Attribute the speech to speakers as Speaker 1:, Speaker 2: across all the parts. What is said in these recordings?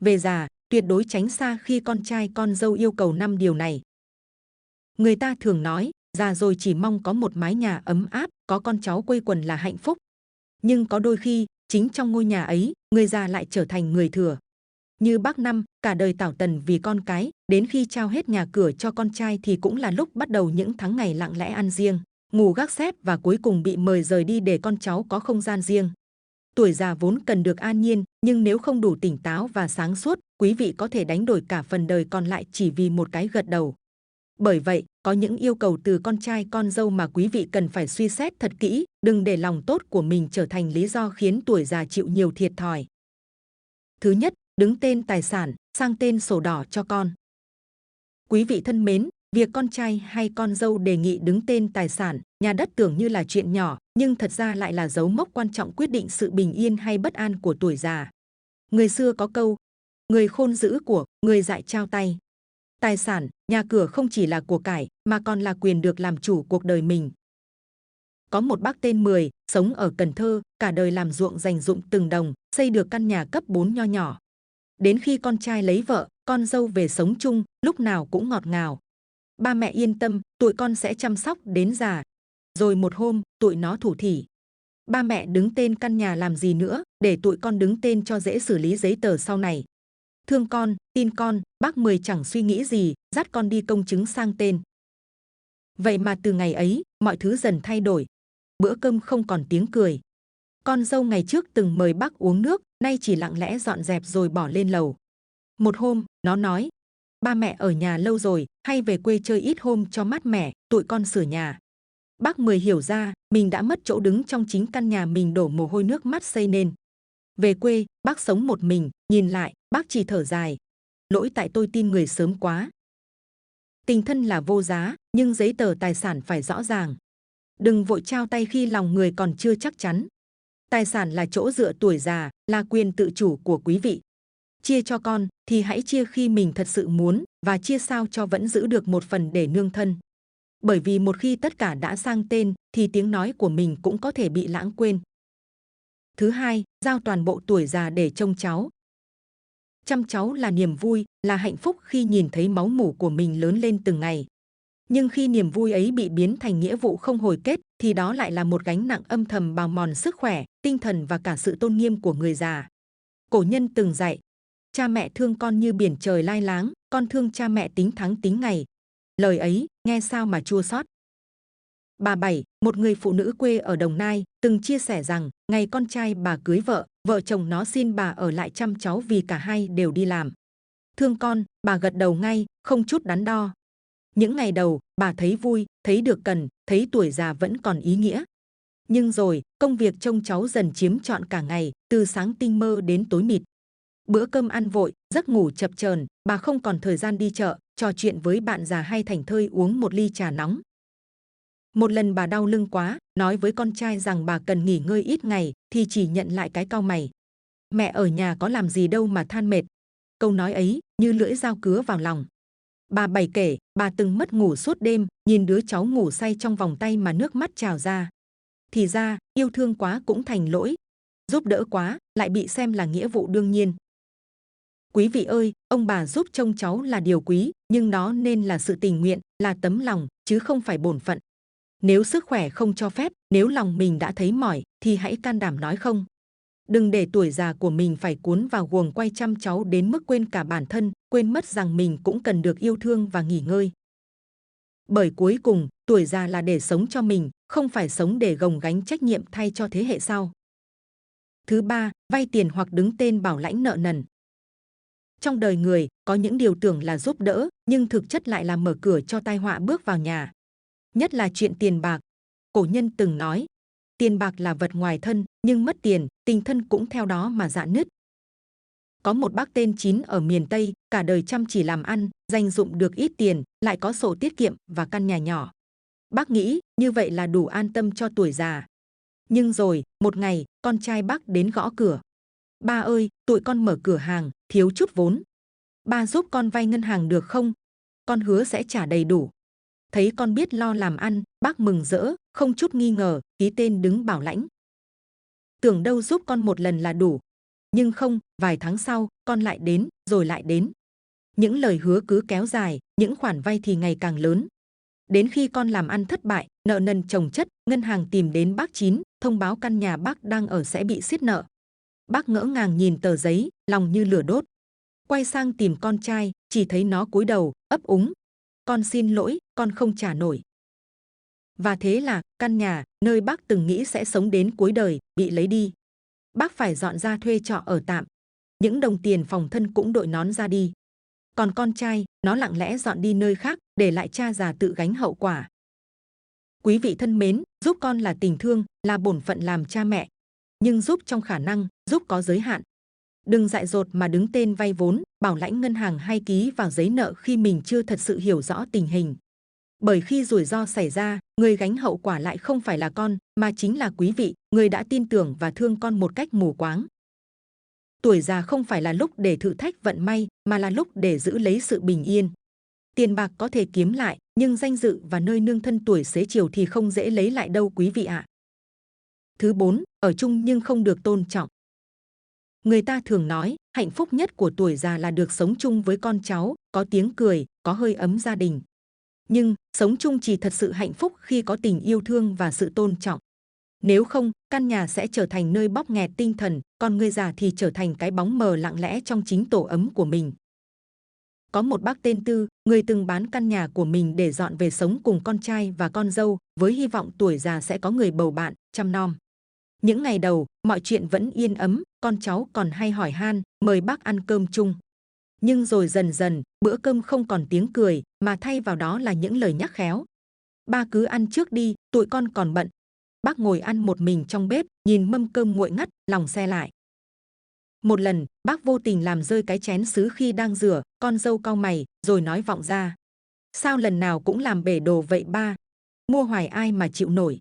Speaker 1: Về già, tuyệt đối tránh xa khi con trai con dâu yêu cầu 5 điều này. Người ta thường nói, già rồi chỉ mong có một mái nhà ấm áp, có con cháu quây quần là hạnh phúc. Nhưng có đôi khi, chính trong ngôi nhà ấy, người già lại trở thành người thừa. Như bác Năm, cả đời tảo tần vì con cái, đến khi trao hết nhà cửa cho con trai thì cũng là lúc bắt đầu những tháng ngày lặng lẽ ăn riêng, ngủ gác xép và cuối cùng bị mời rời đi để con cháu có không gian riêng. Tuổi già vốn cần được an nhiên, nhưng nếu không đủ tỉnh táo và sáng suốt, quý vị có thể đánh đổi cả phần đời còn lại chỉ vì một cái gật đầu. Bởi vậy, có những yêu cầu từ con trai con dâu mà quý vị cần phải suy xét thật kỹ, đừng để lòng tốt của mình trở thành lý do khiến tuổi già chịu nhiều thiệt thòi. Thứ nhất, đứng tên tài sản, sang tên sổ đỏ cho con. Quý vị thân mến, việc con trai hay con dâu đề nghị đứng tên tài sản, nhà đất tưởng như là chuyện nhỏ, nhưng thật ra lại là dấu mốc quan trọng quyết định sự bình yên hay bất an của tuổi già. Người xưa có câu, người khôn giữ của, người dại trao tay. Tài sản, nhà cửa không chỉ là của cải, mà còn là quyền được làm chủ cuộc đời mình. Có một bác tên Mười, sống ở Cần Thơ, cả đời làm ruộng dành dụm từng đồng, xây được căn nhà cấp 4 nho nhỏ. Đến khi con trai lấy vợ, con dâu về sống chung, lúc nào cũng ngọt ngào. Ba mẹ yên tâm, tụi con sẽ chăm sóc đến già. Rồi một hôm, tụi nó thủ thỉ. Ba mẹ đứng tên căn nhà làm gì nữa, để tụi con đứng tên cho dễ xử lý giấy tờ sau này. Thương con, tin con, bác Mười chẳng suy nghĩ gì, dắt con đi công chứng sang tên. Vậy mà từ ngày ấy, mọi thứ dần thay đổi. Bữa cơm không còn tiếng cười. Con dâu ngày trước từng mời bác uống nước, nay chỉ lặng lẽ dọn dẹp rồi bỏ lên lầu. Một hôm, nó nói, ba mẹ ở nhà lâu rồi, hay về quê chơi ít hôm cho mát mẻ, tụi con sửa nhà. Bác Mười hiểu ra, mình đã mất chỗ đứng trong chính căn nhà mình đổ mồ hôi nước mắt xây nên. Về quê, bác sống một mình, nhìn lại, bác chỉ thở dài. Lỗi tại tôi tin người sớm quá. Tình thân là vô giá, nhưng giấy tờ tài sản phải rõ ràng. Đừng vội trao tay khi lòng người còn chưa chắc chắn. Tài sản là chỗ dựa tuổi già, là quyền tự chủ của quý vị. Chia cho con thì hãy chia khi mình thật sự muốn, và chia sao cho vẫn giữ được một phần để nương thân. Bởi vì một khi tất cả đã sang tên thì tiếng nói của mình cũng có thể bị lãng quên. Thứ hai, giao toàn bộ tuổi già để trông cháu. Chăm cháu là niềm vui, là hạnh phúc khi nhìn thấy máu mủ của mình lớn lên từng ngày. Nhưng khi niềm vui ấy bị biến thành nghĩa vụ không hồi kết, thì đó lại là một gánh nặng âm thầm bào mòn sức khỏe, tinh thần và cả sự tôn nghiêm của người già. Cổ nhân từng dạy, cha mẹ thương con như biển trời lai láng, con thương cha mẹ tính tháng tính ngày. Lời ấy, nghe sao mà chua xót. Bà Bảy, một người phụ nữ quê ở Đồng Nai, từng chia sẻ rằng, ngày con trai bà cưới vợ, vợ chồng nó xin bà ở lại chăm cháu vì cả hai đều đi làm. Thương con, bà gật đầu ngay, không chút đắn đo. Những ngày đầu, bà thấy vui, thấy được cần, thấy tuổi già vẫn còn ý nghĩa. Nhưng rồi, công việc trông cháu dần chiếm trọn cả ngày, từ sáng tinh mơ đến tối mịt. Bữa cơm ăn vội, giấc ngủ chập chờn, bà không còn thời gian đi chợ, trò chuyện với bạn già hay thảnh thơi uống một ly trà nóng. Một lần bà đau lưng quá, nói với con trai rằng bà cần nghỉ ngơi ít ngày, thì chỉ nhận lại cái cau mày. Mẹ ở nhà có làm gì đâu mà than mệt. Câu nói ấy như lưỡi dao cứa vào lòng. Bà Bảy kể, bà từng mất ngủ suốt đêm, nhìn đứa cháu ngủ say trong vòng tay mà nước mắt trào ra. Thì ra, yêu thương quá cũng thành lỗi, giúp đỡ quá lại bị xem là nghĩa vụ đương nhiên. Quý vị ơi, ông bà giúp trông cháu là điều quý, nhưng đó nên là sự tình nguyện, là tấm lòng, chứ không phải bổn phận. Nếu sức khỏe không cho phép, nếu lòng mình đã thấy mỏi, thì hãy can đảm nói không. Đừng để tuổi già của mình phải cuốn vào guồng quay chăm cháu đến mức quên cả bản thân, quên mất rằng mình cũng cần được yêu thương và nghỉ ngơi. Bởi cuối cùng, tuổi già là để sống cho mình, không phải sống để gồng gánh trách nhiệm thay cho thế hệ sau. Thứ ba, vay tiền hoặc đứng tên bảo lãnh nợ nần. Trong đời người, có những điều tưởng là giúp đỡ, nhưng thực chất lại là mở cửa cho tai họa bước vào nhà. Nhất là chuyện tiền bạc. Cổ nhân từng nói, tiền bạc là vật ngoài thân, nhưng mất tiền, tình thân cũng theo đó mà rạn nứt. Có một bác tên Chín ở miền Tây, cả đời chăm chỉ làm ăn, dành dụm được ít tiền, lại có sổ tiết kiệm và căn nhà nhỏ. Bác nghĩ như vậy là đủ an tâm cho tuổi già. Nhưng rồi, một ngày, con trai bác đến gõ cửa. Ba ơi, tụi con mở cửa hàng, thiếu chút vốn. Ba giúp con vay ngân hàng được không? Con hứa sẽ trả đầy đủ. Thấy con biết lo làm ăn, bác mừng rỡ, không chút nghi ngờ, ký tên đứng bảo lãnh. Tưởng đâu giúp con một lần là đủ. Nhưng không, vài tháng sau, con lại đến, rồi lại đến. Những lời hứa cứ kéo dài, những khoản vay thì ngày càng lớn. Đến khi con làm ăn thất bại, nợ nần chồng chất, ngân hàng tìm đến bác Chín, thông báo căn nhà bác đang ở sẽ bị siết nợ. Bác ngỡ ngàng nhìn tờ giấy, lòng như lửa đốt. Quay sang tìm con trai, chỉ thấy nó cúi đầu, ấp úng. Con xin lỗi, con không trả nổi. Và thế là căn nhà nơi bác từng nghĩ sẽ sống đến cuối đời bị lấy đi. Bác phải dọn ra thuê trọ ở tạm. Những đồng tiền phòng thân cũng đội nón ra đi. Còn con trai, nó lặng lẽ dọn đi nơi khác, để lại cha già tự gánh hậu quả. Quý vị thân mến, giúp con là tình thương, là bổn phận làm cha mẹ. Nhưng giúp trong khả năng, giúp có giới hạn. Đừng dại dột mà đứng tên vay vốn, bảo lãnh ngân hàng hay ký vào giấy nợ khi mình chưa thật sự hiểu rõ tình hình. Bởi khi rủi ro xảy ra, người gánh hậu quả lại không phải là con, mà chính là quý vị, người đã tin tưởng và thương con một cách mù quáng. Tuổi già không phải là lúc để thử thách vận may, mà là lúc để giữ lấy sự bình yên. Tiền bạc có thể kiếm lại, nhưng danh dự và nơi nương thân tuổi xế chiều thì không dễ lấy lại đâu quý vị ạ. Thứ 4, ở chung nhưng không được tôn trọng. Người ta thường nói, hạnh phúc nhất của tuổi già là được sống chung với con cháu, có tiếng cười, có hơi ấm gia đình. Nhưng, sống chung chỉ thật sự hạnh phúc khi có tình yêu thương và sự tôn trọng. Nếu không, căn nhà sẽ trở thành nơi bóp nghẹt tinh thần, còn người già thì trở thành cái bóng mờ lặng lẽ trong chính tổ ấm của mình. Có một bác tên Tư, người từng bán căn nhà của mình để dọn về sống cùng con trai và con dâu, với hy vọng tuổi già sẽ có người bầu bạn, chăm nom. Những ngày đầu, mọi chuyện vẫn yên ấm, con cháu còn hay hỏi han, mời bác ăn cơm chung. Nhưng rồi dần dần, bữa cơm không còn tiếng cười, mà thay vào đó là những lời nhắc khéo. Ba cứ ăn trước đi, tụi con còn bận. Bác ngồi ăn một mình trong bếp, nhìn mâm cơm nguội ngắt, lòng se lại. Một lần, bác vô tình làm rơi cái chén sứ khi đang rửa, con dâu cau mày, rồi nói vọng ra. Sao lần nào cũng làm bể đồ vậy ba? Mua hoài ai mà chịu nổi?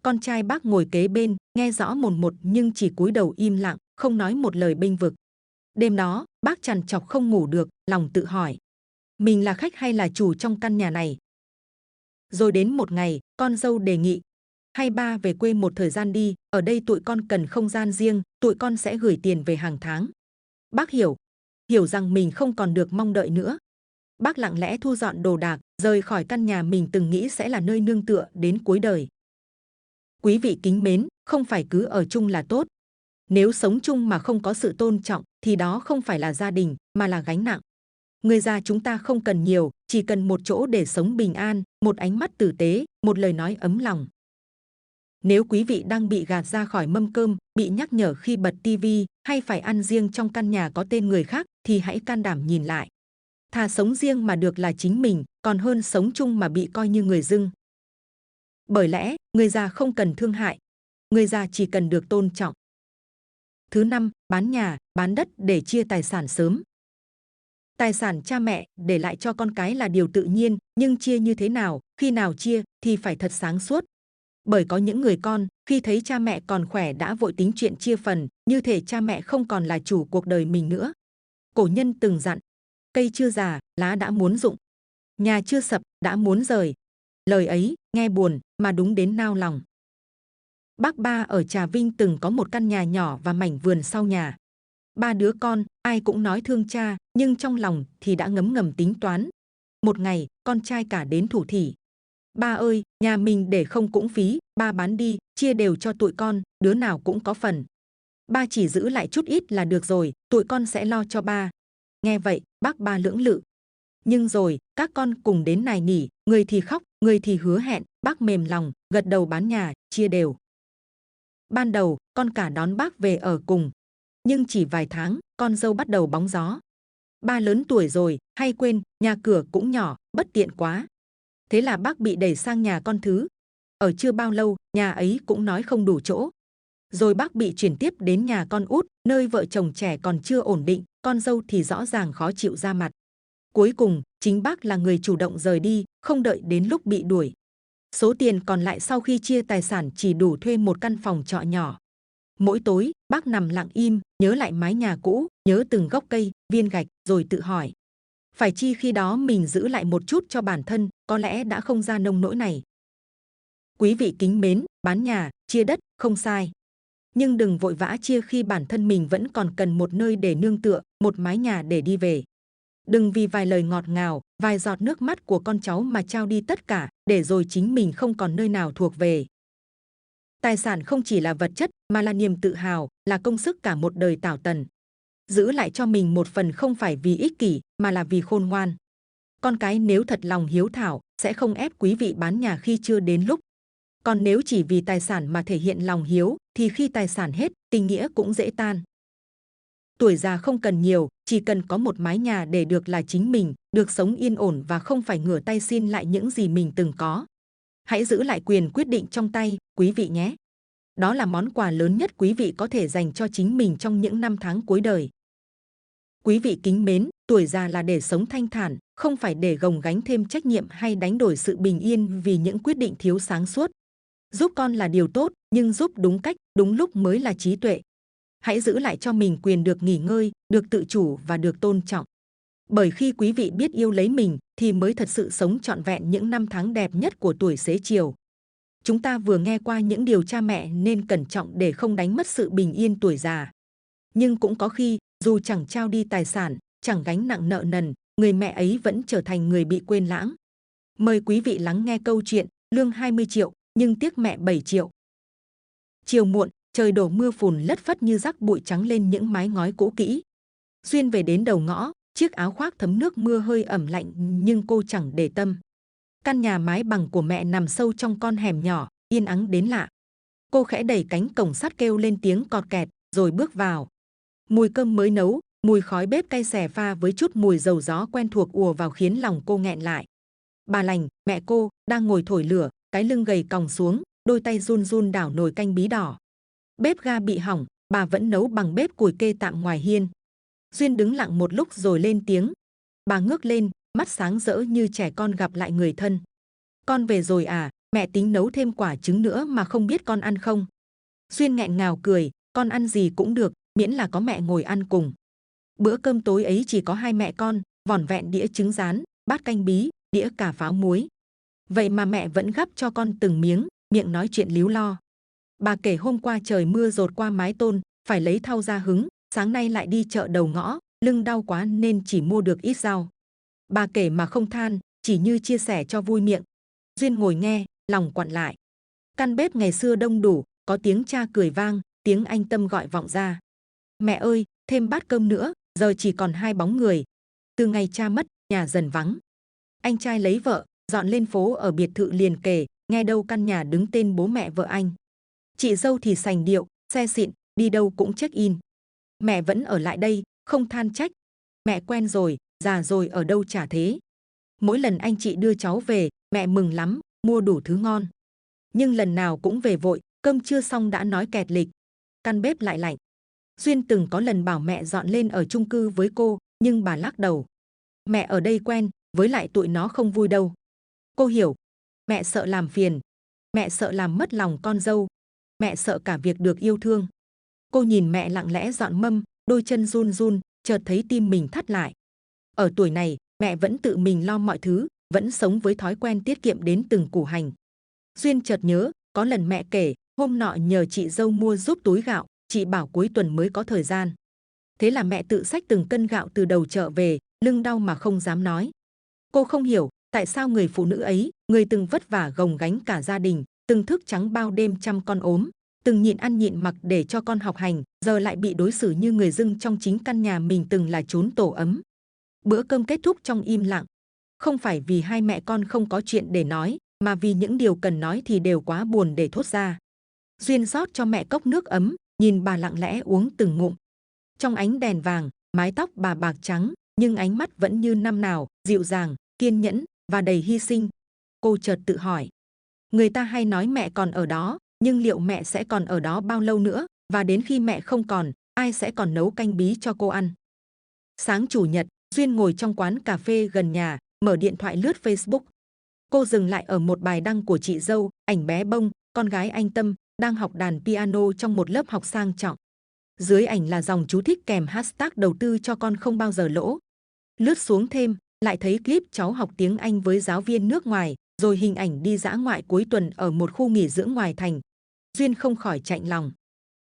Speaker 1: Con trai bác ngồi kế bên, nghe rõ mồn một nhưng chỉ cúi đầu im lặng, không nói một lời bênh vực. Đêm đó, bác trằn trọc không ngủ được, lòng tự hỏi. Mình là khách hay là chủ trong căn nhà này? Rồi đến một ngày, con dâu đề nghị. Hay ba về quê một thời gian đi, ở đây tụi con cần không gian riêng, tụi con sẽ gửi tiền về hàng tháng. Bác hiểu rằng mình không còn được mong đợi nữa. Bác lặng lẽ thu dọn đồ đạc, rời khỏi căn nhà mình từng nghĩ sẽ là nơi nương tựa đến cuối đời. Quý vị kính mến, không phải cứ ở chung là tốt. Nếu sống chung mà không có sự tôn trọng, thì đó không phải là gia đình, mà là gánh nặng. Người già chúng ta không cần nhiều, chỉ cần một chỗ để sống bình an, một ánh mắt tử tế, một lời nói ấm lòng. Nếu quý vị đang bị gạt ra khỏi mâm cơm, bị nhắc nhở khi bật tivi, hay phải ăn riêng trong căn nhà có tên người khác, thì hãy can đảm nhìn lại. Thà sống riêng mà được là chính mình, còn hơn sống chung mà bị coi như người dưng. Bởi lẽ, người già không cần thương hại, người già chỉ cần được tôn trọng. Thứ 5, bán nhà, bán đất để chia tài sản sớm. Tài sản cha mẹ để lại cho con cái là điều tự nhiên, nhưng chia như thế nào, khi nào chia thì phải thật sáng suốt. Bởi có những người con, khi thấy cha mẹ còn khỏe đã vội tính chuyện chia phần, như thể cha mẹ không còn là chủ cuộc đời mình nữa. Cổ nhân từng dặn, cây chưa già, lá đã muốn rụng. Nhà chưa sập, đã muốn rời. Lời ấy, nghe buồn, mà đúng đến nao lòng. Bác Ba ở Trà Vinh từng có một căn nhà nhỏ và mảnh vườn sau nhà. 3 đứa con, ai cũng nói thương cha, nhưng trong lòng thì đã ngấm ngầm tính toán. Một ngày, con trai cả đến thủ thỉ. Ba ơi, nhà mình để không cũng phí, ba bán đi, chia đều cho tụi con, đứa nào cũng có phần. Ba chỉ giữ lại chút ít là được rồi, tụi con sẽ lo cho ba. Nghe vậy, bác Ba lưỡng lự. Nhưng rồi, các con cùng đến nài nỉ, người thì khóc, người thì hứa hẹn, bác mềm lòng, gật đầu bán nhà, chia đều. Ban đầu, con cả đón bác về ở cùng. Nhưng chỉ vài tháng, con dâu bắt đầu bóng gió. Ba lớn tuổi rồi, hay quên, nhà cửa cũng nhỏ, bất tiện quá. Thế là bác bị đẩy sang nhà con thứ. Ở chưa bao lâu, nhà ấy cũng nói không đủ chỗ. Rồi bác bị chuyển tiếp đến nhà con út, nơi vợ chồng trẻ còn chưa ổn định, con dâu thì rõ ràng khó chịu ra mặt. Cuối cùng, chính bác là người chủ động rời đi, không đợi đến lúc bị đuổi. Số tiền còn lại sau khi chia tài sản chỉ đủ thuê một căn phòng trọ nhỏ. Mỗi tối, bác nằm lặng im, nhớ lại mái nhà cũ, nhớ từng gốc cây, viên gạch, rồi tự hỏi. Phải chi khi đó mình giữ lại một chút cho bản thân, có lẽ đã không ra nông nỗi này. Quý vị kính mến, bán nhà, chia đất, không sai. Nhưng đừng vội vã chia khi bản thân mình vẫn còn cần một nơi để nương tựa, một mái nhà để đi về. Đừng vì vài lời ngọt ngào, vài giọt nước mắt của con cháu mà trao đi tất cả, để rồi chính mình không còn nơi nào thuộc về. Tài sản không chỉ là vật chất mà là niềm tự hào, là công sức cả một đời tảo tần. Giữ lại cho mình một phần không phải vì ích kỷ mà là vì khôn ngoan. Con cái nếu thật lòng hiếu thảo sẽ không ép quý vị bán nhà khi chưa đến lúc. Còn nếu chỉ vì tài sản mà thể hiện lòng hiếu thì khi tài sản hết, tình nghĩa cũng dễ tan. Tuổi già không cần nhiều, chỉ cần có một mái nhà để được là chính mình, được sống yên ổn và không phải ngửa tay xin lại những gì mình từng có. Hãy giữ lại quyền quyết định trong tay, quý vị nhé. Đó là món quà lớn nhất quý vị có thể dành cho chính mình trong những năm tháng cuối đời. Quý vị kính mến, tuổi già là để sống thanh thản, không phải để gồng gánh thêm trách nhiệm hay đánh đổi sự bình yên vì những quyết định thiếu sáng suốt. Giúp con là điều tốt, nhưng giúp đúng cách, đúng lúc mới là trí tuệ. Hãy giữ lại cho mình quyền được nghỉ ngơi, được tự chủ và được tôn trọng. Bởi khi quý vị biết yêu lấy mình thì mới thật sự sống trọn vẹn những năm tháng đẹp nhất của tuổi xế chiều. Chúng ta vừa nghe qua những điều cha mẹ nên cẩn trọng để không đánh mất sự bình yên tuổi già. Nhưng cũng có khi, dù chẳng trao đi tài sản, chẳng gánh nặng nợ nần, người mẹ ấy vẫn trở thành người bị quên lãng. Mời quý vị lắng nghe câu chuyện Lương 20 triệu, nhưng tiếc mẹ 7 triệu. Chiều muộn, trời đổ mưa phùn lất phất như rắc bụi trắng lên những mái ngói cũ kỹ. Duyên về đến đầu ngõ, chiếc áo khoác thấm nước mưa hơi ẩm lạnh nhưng cô chẳng để tâm. Căn nhà mái bằng của mẹ nằm sâu trong con hẻm nhỏ, yên ắng đến lạ. Cô khẽ đẩy cánh cổng sắt kêu lên tiếng cọt kẹt, rồi bước vào. Mùi cơm mới nấu, mùi khói bếp cay xè pha với chút mùi dầu gió quen thuộc ùa vào khiến lòng cô nghẹn lại. Bà Lành, mẹ cô, đang ngồi thổi lửa, cái lưng gầy còng xuống, đôi tay run run đảo nồi canh bí đỏ. Bếp ga bị hỏng, bà vẫn nấu bằng bếp củi kê tạm ngoài hiên. Duyên đứng lặng một lúc rồi lên tiếng. Bà ngước lên, mắt sáng rỡ như trẻ con gặp lại người thân. Con về rồi à, mẹ tính nấu thêm quả trứng nữa mà không biết con ăn không? Duyên nghẹn ngào cười, con ăn gì cũng được, miễn là có mẹ ngồi ăn cùng. Bữa cơm tối ấy chỉ có hai mẹ con, vỏn vẹn đĩa trứng rán, bát canh bí, đĩa cà pháo muối. Vậy mà mẹ vẫn gắp cho con từng miếng, miệng nói chuyện líu lo. Bà kể hôm qua trời mưa dột qua mái tôn, phải lấy thau ra hứng, sáng nay lại đi chợ đầu ngõ, lưng đau quá nên chỉ mua được ít rau. Bà kể mà không than, chỉ như chia sẻ cho vui miệng. Duyên ngồi nghe, lòng quặn lại. Căn bếp ngày xưa đông đủ, có tiếng cha cười vang, tiếng anh Tâm gọi vọng ra. Mẹ ơi, thêm bát cơm nữa, giờ chỉ còn hai bóng người. Từ ngày cha mất, nhà dần vắng. Anh trai lấy vợ, dọn lên phố ở biệt thự liền kề, nghe đâu căn nhà đứng tên bố mẹ vợ anh. Chị dâu thì sành điệu, xe xịn, đi đâu cũng check in. Mẹ vẫn ở lại đây, không than trách. Mẹ quen rồi, già rồi ở đâu chả thế. Mỗi lần anh chị đưa cháu về, mẹ mừng lắm, mua đủ thứ ngon. Nhưng lần nào cũng về vội, cơm chưa xong đã nói kẹt lịch. Căn bếp lại lạnh. Duyên từng có lần bảo mẹ dọn lên ở chung cư với cô, nhưng bà lắc đầu. Mẹ ở đây quen, với lại tụi nó không vui đâu. Cô hiểu, mẹ sợ làm phiền, mẹ sợ làm mất lòng con dâu, mẹ sợ cả việc được yêu thương. Cô nhìn mẹ lặng lẽ dọn mâm, đôi chân run run, chợt thấy tim mình thắt lại. Ở tuổi này, mẹ vẫn tự mình lo mọi thứ, vẫn sống với thói quen tiết kiệm đến từng củ hành. Duyên chợt nhớ, có lần mẹ kể, hôm nọ nhờ chị dâu mua giúp túi gạo, chị bảo cuối tuần mới có thời gian. Thế là mẹ tự xách từng cân gạo từ đầu chợ về, lưng đau mà không dám nói. Cô không hiểu, tại sao người phụ nữ ấy, người từng vất vả gồng gánh cả gia đình, từng thức trắng bao đêm chăm con ốm, từng nhịn ăn nhịn mặc để cho con học hành, giờ lại bị đối xử như người dưng trong chính căn nhà mình từng là chốn tổ ấm. Bữa cơm kết thúc trong im lặng. Không phải vì hai mẹ con không có chuyện để nói, mà vì những điều cần nói thì đều quá buồn để thốt ra. Duyên rót cho mẹ cốc nước ấm, nhìn bà lặng lẽ uống từng ngụm. Trong ánh đèn vàng, mái tóc bà bạc trắng, nhưng ánh mắt vẫn như năm nào, dịu dàng, kiên nhẫn và đầy hy sinh. Cô chợt tự hỏi. Người ta hay nói mẹ còn ở đó, nhưng liệu mẹ sẽ còn ở đó bao lâu nữa? Và đến khi mẹ không còn, ai sẽ còn nấu canh bí cho cô ăn? Sáng chủ nhật, Duyên ngồi trong quán cà phê gần nhà, mở điện thoại lướt Facebook. Cô dừng lại ở một bài đăng của chị dâu, ảnh bé Bông, con gái anh Tâm, đang học đàn piano trong một lớp học sang trọng. Dưới ảnh là dòng chú thích kèm hashtag đầu tư cho con không bao giờ lỗ. Lướt xuống thêm, lại thấy clip cháu học tiếng Anh với giáo viên nước ngoài, rồi hình ảnh đi dã ngoại cuối tuần ở một khu nghỉ dưỡng ngoài thành. Duyên không khỏi chạnh lòng.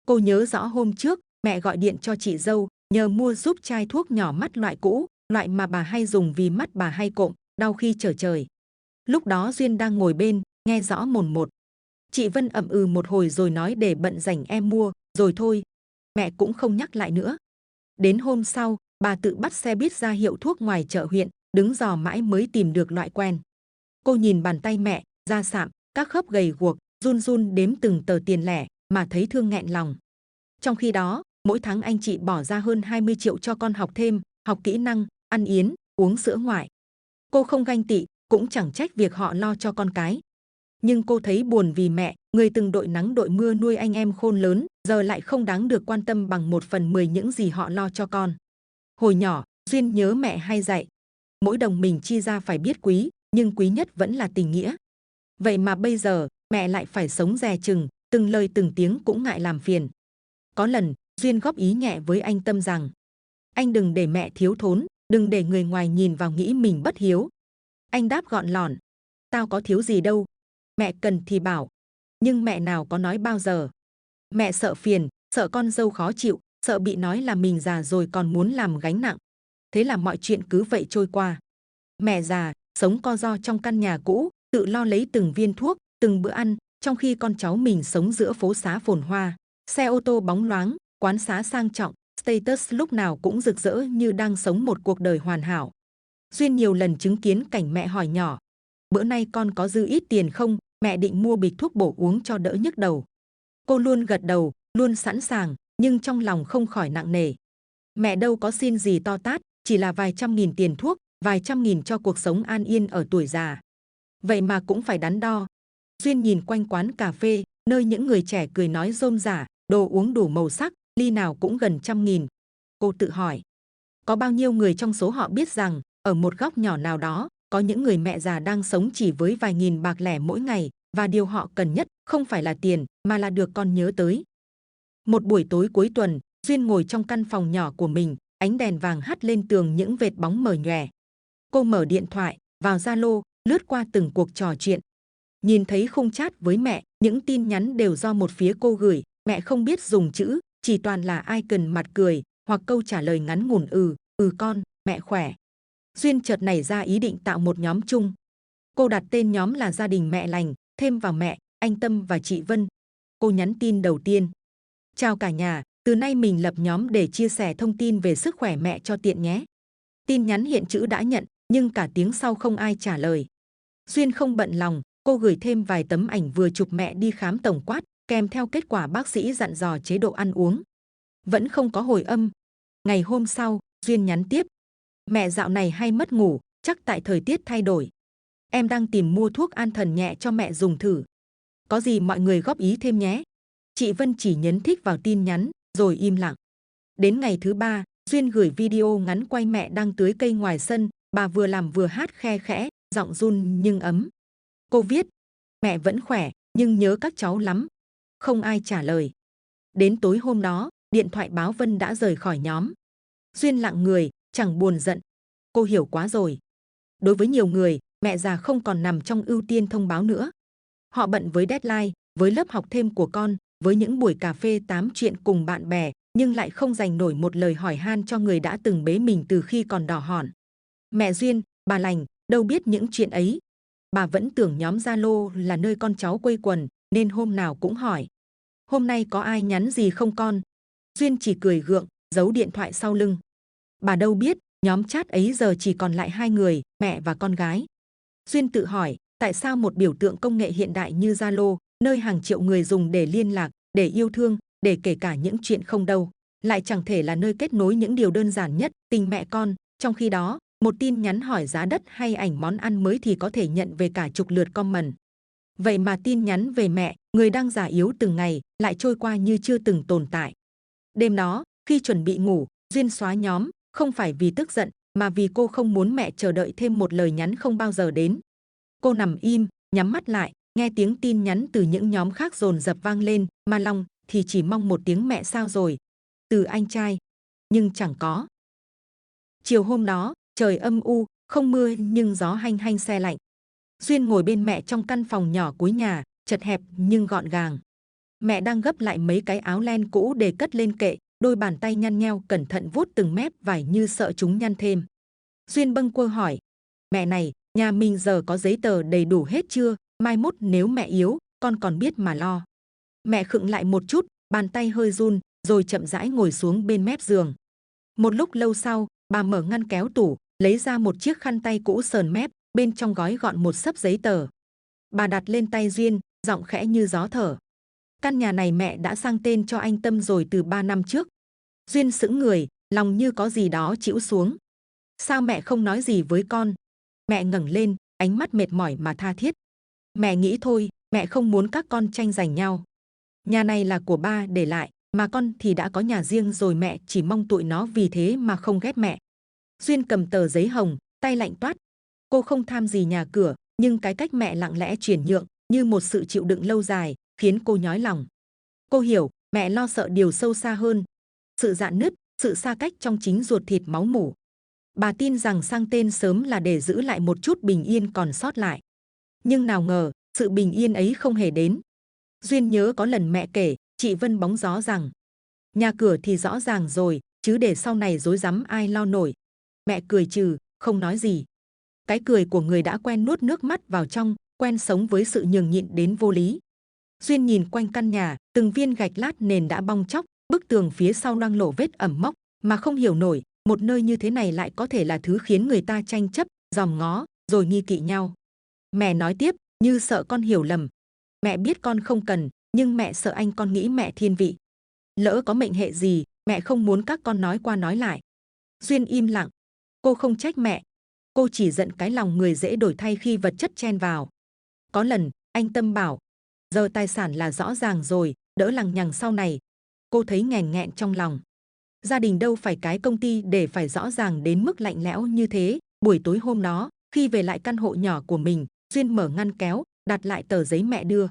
Speaker 1: Cô nhớ rõ hôm trước, mẹ gọi điện cho chị dâu, nhờ mua giúp chai thuốc nhỏ mắt loại cũ, loại mà bà hay dùng vì mắt bà hay cộm, đau khi trở trời. Lúc đó Duyên đang ngồi bên, nghe rõ mồn một. Chị Vân ậm ừ một hồi rồi nói để bận rảnh em mua, rồi thôi. Mẹ cũng không nhắc lại nữa. Đến hôm sau, bà tự bắt xe buýt ra hiệu thuốc ngoài chợ huyện, đứng dò mãi mới tìm được loại quen. Cô nhìn bàn tay mẹ, da sạm, các khớp gầy guộc, run run đếm từng tờ tiền lẻ, mà thấy thương nghẹn lòng. Trong khi đó, mỗi tháng anh chị bỏ ra hơn 20 triệu cho con học thêm, học kỹ năng, ăn yến, uống sữa ngoại. Cô không ganh tị, cũng chẳng trách việc họ lo cho con cái. Nhưng cô thấy buồn vì mẹ, người từng đội nắng đội mưa nuôi anh em khôn lớn, giờ lại không đáng được quan tâm bằng 1/10 những gì họ lo cho con. Hồi nhỏ, Duyên nhớ mẹ hay dạy, mỗi đồng mình chi ra phải biết quý, nhưng quý nhất vẫn là tình nghĩa. Vậy mà bây giờ, mẹ lại phải sống dè chừng, từng lời từng tiếng cũng ngại làm phiền. Có lần, Duyên góp ý nhẹ với anh Tâm rằng, anh đừng để mẹ thiếu thốn, đừng để người ngoài nhìn vào nghĩ mình bất hiếu. Anh đáp gọn lỏn, tao có thiếu gì đâu, mẹ cần thì bảo. Nhưng mẹ nào có nói bao giờ. Mẹ sợ phiền, sợ con dâu khó chịu, sợ bị nói là mình già rồi còn muốn làm gánh nặng. Thế là mọi chuyện cứ vậy trôi qua. Mẹ già, sống co ro trong căn nhà cũ, tự lo lấy từng viên thuốc, từng bữa ăn, trong khi con cháu mình sống giữa phố xá phồn hoa. Xe ô tô bóng loáng, quán xá sang trọng, status lúc nào cũng rực rỡ như đang sống một cuộc đời hoàn hảo. Duyên nhiều lần chứng kiến cảnh mẹ hỏi nhỏ, bữa nay con có dư ít tiền không, mẹ định mua bịch thuốc bổ uống cho đỡ nhức đầu. Cô luôn gật đầu, luôn sẵn sàng, nhưng trong lòng không khỏi nặng nề. Mẹ đâu có xin gì to tát, chỉ là vài trăm nghìn tiền thuốc, vài trăm nghìn cho cuộc sống an yên ở tuổi già. Vậy mà cũng phải đắn đo. Duyên nhìn quanh quán cà phê, nơi những người trẻ cười nói rôm rả, đồ uống đủ màu sắc, ly nào cũng gần 100.000. Cô tự hỏi, có bao nhiêu người trong số họ biết rằng, ở một góc nhỏ nào đó, có những người mẹ già đang sống chỉ với vài nghìn bạc lẻ mỗi ngày, và điều họ cần nhất không phải là tiền, mà là được con nhớ tới. Một buổi tối cuối tuần, Duyên ngồi trong căn phòng nhỏ của mình, ánh đèn vàng hắt lên tường những vệt bóng mờ nhòe. Cô mở điện thoại, vào Zalo, lướt qua từng cuộc trò chuyện. Nhìn thấy khung chat với mẹ, những tin nhắn đều do một phía cô gửi, mẹ không biết dùng chữ, chỉ toàn là icon mặt cười, hoặc câu trả lời ngắn ngủn con, mẹ khỏe. Duyên chợt nảy ra ý định tạo một nhóm chung. Cô đặt tên nhóm là Gia đình Mẹ Lành, thêm vào mẹ, anh Tâm và chị Vân. Cô nhắn tin đầu tiên. Chào cả nhà, từ nay mình lập nhóm để chia sẻ thông tin về sức khỏe mẹ cho tiện nhé. Tin nhắn hiện chữ đã nhận, nhưng cả tiếng sau không ai trả lời. Duyên không bận lòng, cô gửi thêm vài tấm ảnh vừa chụp mẹ đi khám tổng quát, kèm theo kết quả bác sĩ dặn dò chế độ ăn uống. Vẫn không có hồi âm. Ngày hôm sau, Duyên nhắn tiếp. Mẹ dạo này hay mất ngủ, chắc tại thời tiết thay đổi. Em đang tìm mua thuốc an thần nhẹ cho mẹ dùng thử. Có gì mọi người góp ý thêm nhé. Chị Vân chỉ nhấn thích vào tin nhắn, rồi im lặng. Đến ngày thứ 3, Duyên gửi video ngắn quay mẹ đang tưới cây ngoài sân, bà vừa làm vừa hát khe khẽ, giọng run nhưng ấm. Cô viết, mẹ vẫn khỏe, nhưng nhớ các cháu lắm. Không ai trả lời. Đến tối hôm đó, điện thoại báo Vân đã rời khỏi nhóm. Duyên lặng người, chẳng buồn giận. Cô hiểu quá rồi. Đối với nhiều người, mẹ già không còn nằm trong ưu tiên thông báo nữa. Họ bận với deadline, với lớp học thêm của con, với những buổi cà phê tám chuyện cùng bạn bè, nhưng lại không dành nổi một lời hỏi han cho người đã từng bế mình từ khi còn đỏ hòn. Mẹ Duyên, bà Lành, đâu biết những chuyện ấy. Bà vẫn tưởng nhóm Zalo là nơi con cháu quây quần, nên hôm nào cũng hỏi. Hôm nay có ai nhắn gì không con? Duyên chỉ cười gượng, giấu điện thoại sau lưng. Bà đâu biết, nhóm chat ấy giờ chỉ còn lại 2 người, mẹ và con gái. Duyên tự hỏi, tại sao một biểu tượng công nghệ hiện đại như Zalo, nơi hàng triệu người dùng để liên lạc, để yêu thương, để kể cả những chuyện không đâu, lại chẳng thể là nơi kết nối những điều đơn giản nhất, tình mẹ con. Trong khi đó, một tin nhắn hỏi giá đất hay ảnh món ăn mới thì có thể nhận về cả chục lượt comment. Vậy mà tin nhắn về mẹ, người đang già yếu từng ngày, lại trôi qua như chưa từng tồn tại. Đêm đó, khi chuẩn bị ngủ, Duyên xóa nhóm, không phải vì tức giận, mà vì cô không muốn mẹ chờ đợi thêm một lời nhắn không bao giờ đến. Cô nằm im, nhắm mắt lại, nghe tiếng tin nhắn từ những nhóm khác dồn dập vang lên, mà lòng thì chỉ mong một tiếng mẹ sao rồi, từ anh trai, nhưng chẳng có. Chiều hôm đó, trời âm u, không mưa nhưng gió hanh hanh se lạnh. Duyên ngồi bên mẹ trong căn phòng nhỏ cuối nhà, chật hẹp nhưng gọn gàng. Mẹ đang gấp lại mấy cái áo len cũ để cất lên kệ, đôi bàn tay nhăn nheo cẩn thận vuốt từng mép vải như sợ chúng nhăn thêm. Duyên bâng quơ hỏi, mẹ này, nhà mình giờ có giấy tờ đầy đủ hết chưa? Mai mốt nếu mẹ yếu, con còn biết mà lo. Mẹ khựng lại một chút, bàn tay hơi run, rồi chậm rãi ngồi xuống bên mép giường. Một lúc lâu sau, bà mở ngăn kéo tủ, lấy ra một chiếc khăn tay cũ sờn mép, bên trong gói gọn một xấp giấy tờ. Bà đặt lên tay Duyên, giọng khẽ như gió thở. Căn nhà này mẹ đã sang tên cho anh Tâm rồi từ 3 năm trước. Duyên sững người, lòng như có gì đó chĩu xuống. Sao mẹ không nói gì với con? Mẹ ngẩng lên, ánh mắt mệt mỏi mà tha thiết. Mẹ nghĩ thôi, mẹ không muốn các con tranh giành nhau. Nhà này là của ba để lại, mà con thì đã có nhà riêng rồi, mẹ chỉ mong tụi nó vì thế mà không ghét mẹ. Duyên cầm tờ giấy hồng, tay lạnh toát. Cô không tham gì nhà cửa, nhưng cái cách mẹ lặng lẽ chuyển nhượng như một sự chịu đựng lâu dài, khiến cô nhói lòng. Cô hiểu, mẹ lo sợ điều sâu xa hơn. Sự rạn nứt, sự xa cách trong chính ruột thịt máu mủ. Bà tin rằng sang tên sớm là để giữ lại một chút bình yên còn sót lại. Nhưng nào ngờ, sự bình yên ấy không hề đến. Duyên nhớ có lần mẹ kể, chị Vân bóng gió rằng nhà cửa thì rõ ràng rồi, chứ để sau này rối rắm ai lo nổi. Mẹ cười trừ, không nói gì. Cái cười của người đã quen nuốt nước mắt vào trong, quen sống với sự nhường nhịn đến vô lý. Duyên nhìn quanh căn nhà, từng viên gạch lát nền đã bong tróc, bức tường phía sau loang lổ vết ẩm mốc, mà không hiểu nổi, một nơi như thế này lại có thể là thứ khiến người ta tranh chấp, dòm ngó, rồi nghi kỵ nhau. Mẹ nói tiếp, như sợ con hiểu lầm. Mẹ biết con không cần, nhưng mẹ sợ anh con nghĩ mẹ thiên vị. Lỡ có mệnh hệ gì, mẹ không muốn các con nói qua nói lại. Duyên im lặng. Cô không trách mẹ. Cô chỉ giận cái lòng người dễ đổi thay khi vật chất chen vào. Có lần, anh Tâm bảo, giờ tài sản là rõ ràng rồi, đỡ lằng nhằng sau này. Cô thấy nghèn nghẹn trong lòng. Gia đình đâu phải cái công ty để phải rõ ràng đến mức lạnh lẽo như thế. Buổi tối hôm đó, khi về lại căn hộ nhỏ của mình, Duyên mở ngăn kéo, đặt lại tờ giấy mẹ đưa.